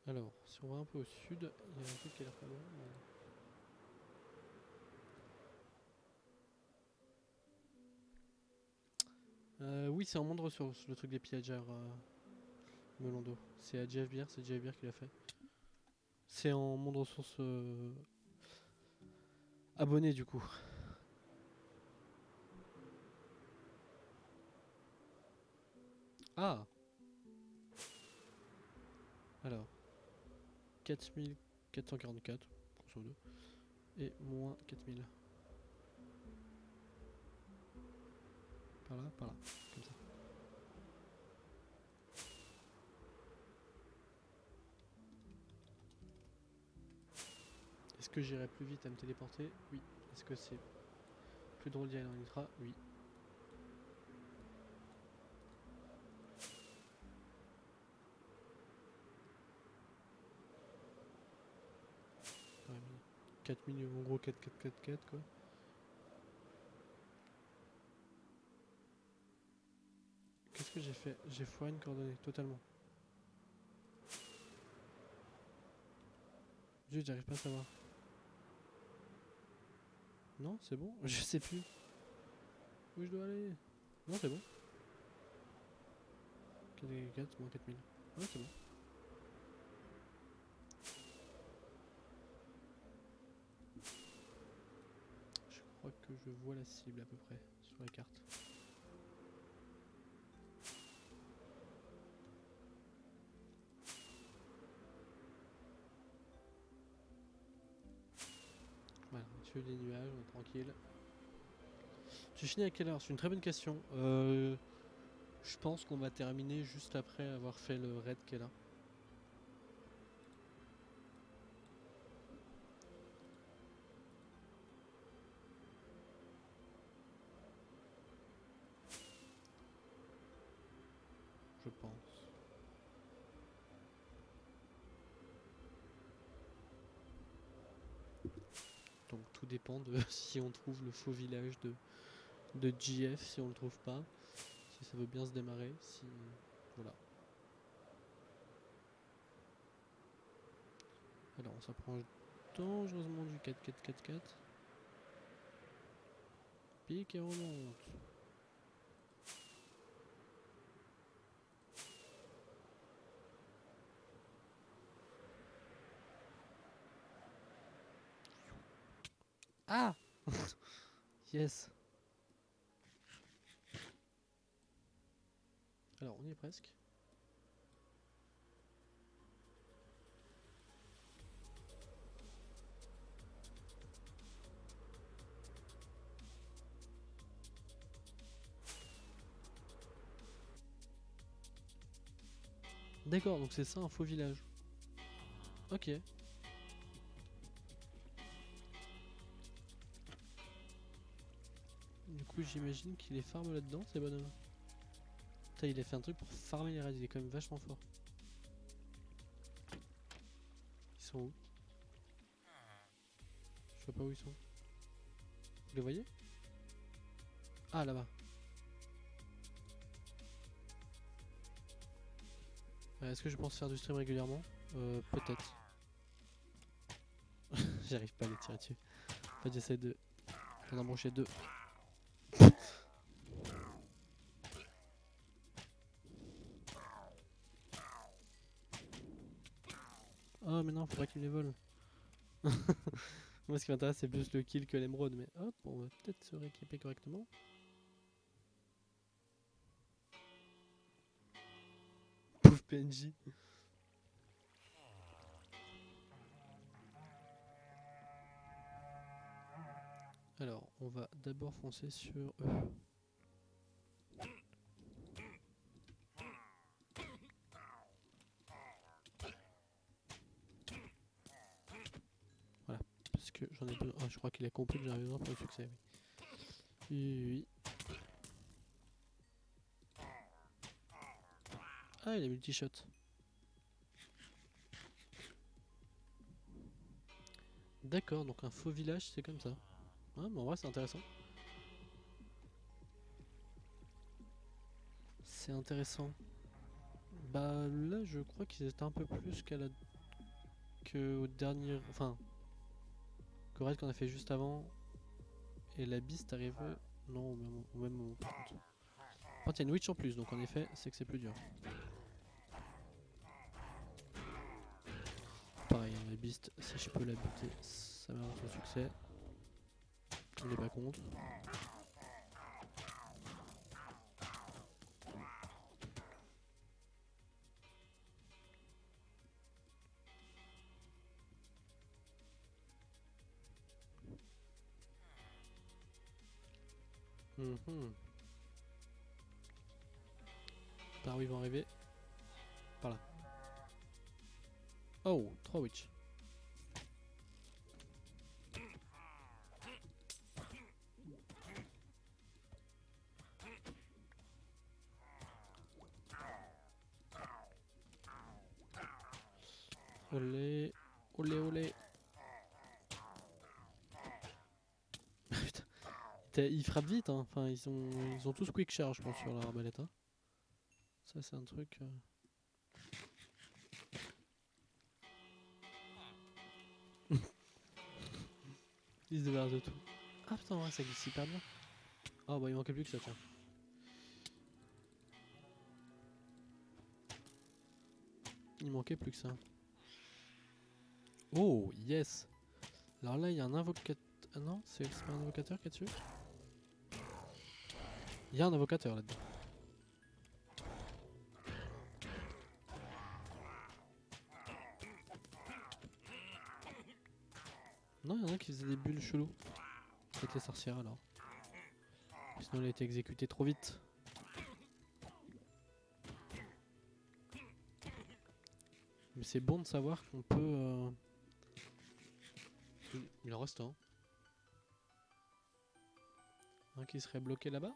S1: Alors, si on va un peu au sud, il y a un truc qui a l'air pas bon. Oui, c'est en monde ressources, le truc des pillagers melon d'eau. C'est à JFBR, c'est JFBR qui l'a fait. C'est en monde ressources abonné du coup. Ah. Alors, 4444, grosso modo, et moins 4000. Par là, comme ça. Est-ce que j'irai plus vite à me téléporter? Oui. Est-ce que c'est plus drôle d'y aller en ultra? Oui. Ouais, 4000, en gros 4444 quoi. Qu'est-ce que j'ai fait? J'ai foiré une coordonnée, totalement. Juste, j'arrive pas à savoir. Non, c'est bon? Je sais plus. Où je dois aller? Non, c'est bon. 4, moins 4000. Ouais, c'est bon. Je crois que je vois la cible à peu près sur la carte. Voilà, au-dessus des nuages, on est tranquille. Tu finis à quelle heure? C'est une très bonne question. Je pense qu'on va terminer juste après avoir fait le raid qui est là. Je pense. Donc tout dépend de si on trouve le faux village de GF, si on le trouve pas. Si ça veut bien se démarrer, si... Voilà. Alors on s'approche dangereusement du 4444. Pique et remonte. Ah. Yes. Alors on y est presque. D'accord, donc c'est ça un faux village. Ok. Du coup, j'imagine qu'il est farm là-dedans, c'est bonhomme. Putain, il a fait un truc pour farmer les raids, il est quand même vachement fort. Ils sont où? Je sais pas où ils sont. Vous les voyez? Ah, là-bas. Est-ce que je pense faire du stream régulièrement? Peut-être. J'arrive pas à les tirer dessus. En fait, j'essaie de d'en embaucher deux. Oh, mais non, faut pas qu'il me les vole. Moi, ce qui m'intéresse, c'est plus le kill que l'émeraude. Mais hop, on va peut-être se rééquiper correctement. Pouf PNJ. Alors, on va d'abord foncer sur eux. Voilà, parce que j'en ai besoin. Ah, je crois qu'il a compris que j'en avais besoin pour le succès. Oui. Oui. Ah, il a multi-shot. D'accord, donc un faux village, c'est comme ça. Ah, mais en vrai, c'est intéressant. C'est intéressant. Bah là, je crois qu'ils étaient un peu plus qu'à la... qu'au dernier... Enfin, qu'au raid qu'on a fait juste avant. Et la beast arrivait... Non, au même moment par contre. Par contre, il y a une witch en plus, donc en effet, c'est que c'est plus dur. Pareil, la beast, si je peux la buter, ça m'avance au succès. On n'est pas contre. Par où ils vont arriver? Par là. Oh, 3 witch. Olé, olé, olé. Putain, ils frappent vite, hein. Enfin, ils ont tous quick charge, je pense, sur leur arbalète. Hein. Ça, c'est un truc. Ils se débarrassent de tout. Ah putain, ouais, ça glisse hyper bien. Ah bah, il manquait plus que ça, tiens. Il manquait plus que ça. Oh, yes. Alors là, il y a un invocateur. Ah non, c'est pas un invocateur qui est dessus. Il y a un invocateur là-dedans. Non, il y en a qui faisaient des bulles cheloues. Peut-être les sorcières alors. Sinon, elle a été exécutée trop vite. Mais c'est bon de savoir qu'on peut... Il en reste un. Un qui serait bloqué là-bas.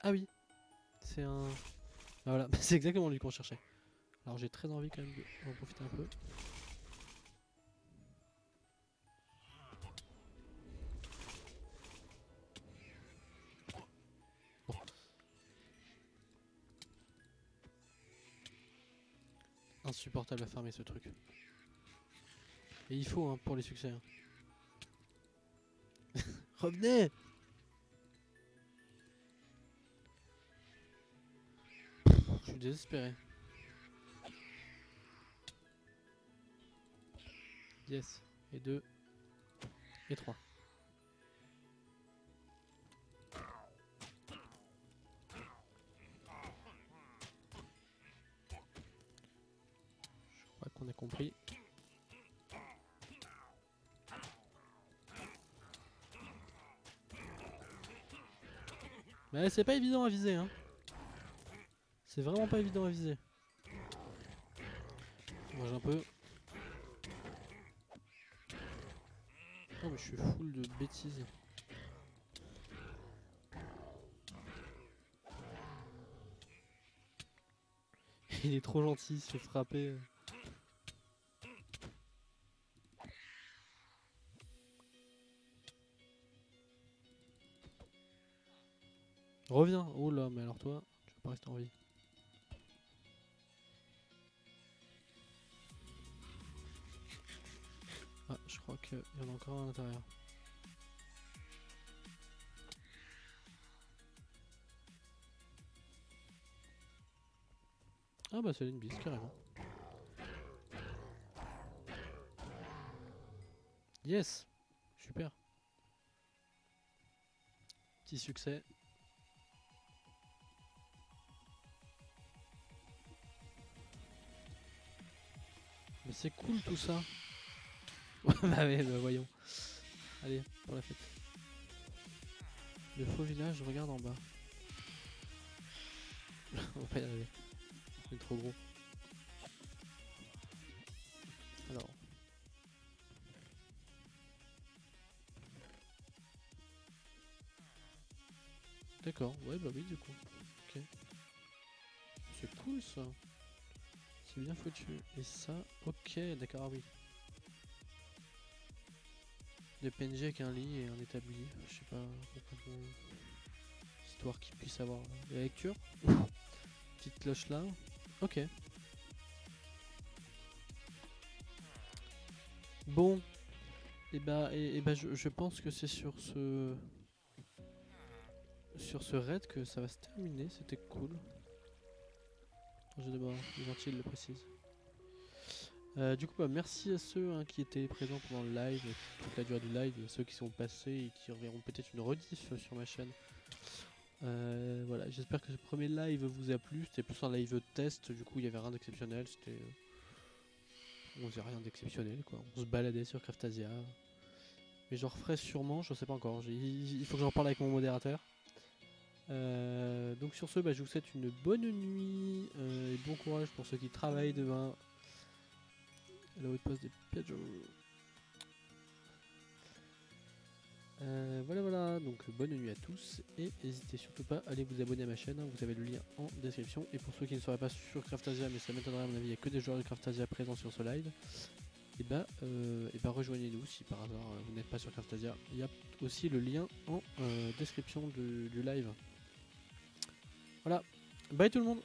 S1: Ah oui. C'est un... Ah voilà, c'est exactement lui qu'on cherchait. Alors j'ai très envie quand même d'en profiter un peu. Bon. Insupportable à farmer ce truc. Et il faut hein, pour les succès. Hein. Revenez! Je suis désespéré. Yes. Et 2. Et 3. compris. Mais c'est pas évident à viser, hein. C'est vraiment pas évident à viser. On mange un peu. Oh mais je suis full de bêtises. Il est trop gentil, il se fait frapper. Reviens. Oh là, mais alors toi, tu vas pas rester en vie. Ah, je crois qu'il y en a encore un à l'intérieur. Ah bah c'est une bise carrément. Yes. Super. Petit succès. Mais c'est cool tout ça. Bah ouais, bah voyons. Allez, pour la fête. Le faux village, regarde en bas. On va pas y arriver. C'est trop gros. Alors. D'accord, ouais bah oui du coup. Ok. C'est cool ça. C'est bien foutu. Et ça, ok, d'accord, ah oui. Des PNG avec un lit et un établi. Je sais pas complètement. Histoire qu'ils puissent avoir la lecture. Petite cloche là. Ok. Bon. Et bah je pense que c'est sur ce raid que ça va se terminer. C'était cool. J'ai d'abord gentil, il le précise. Du coup, bah, merci à ceux hein, qui étaient présents pendant le live, toute la durée du live, et ceux qui sont passés et qui reverront peut-être une rediff sur ma chaîne. Voilà, j'espère que ce premier live vous a plu. C'était plus un live test, du coup il n'y avait rien d'exceptionnel. C'était, on faisait rien d'exceptionnel quoi. On se baladait sur Craftasia. Mais j'en referai sûrement, je sais pas encore. Il faut que j'en parle avec mon modérateur. Donc sur ce, bah, je vous souhaite une bonne nuit et bon courage pour ceux qui travaillent demain. La haute poste des Piaggio. Voilà, donc bonne nuit à tous et n'hésitez surtout pas à aller vous abonner à ma chaîne, hein, vous avez le lien en description. Et pour ceux qui ne seraient pas sur Craftasia, mais ça m'étonnerait à mon avis, il n'y a que des joueurs de Craftasia présents sur ce live, et bah rejoignez-nous si par hasard vous n'êtes pas sur Craftasia. Il y a aussi le lien en description du live. Voilà, bye tout le monde.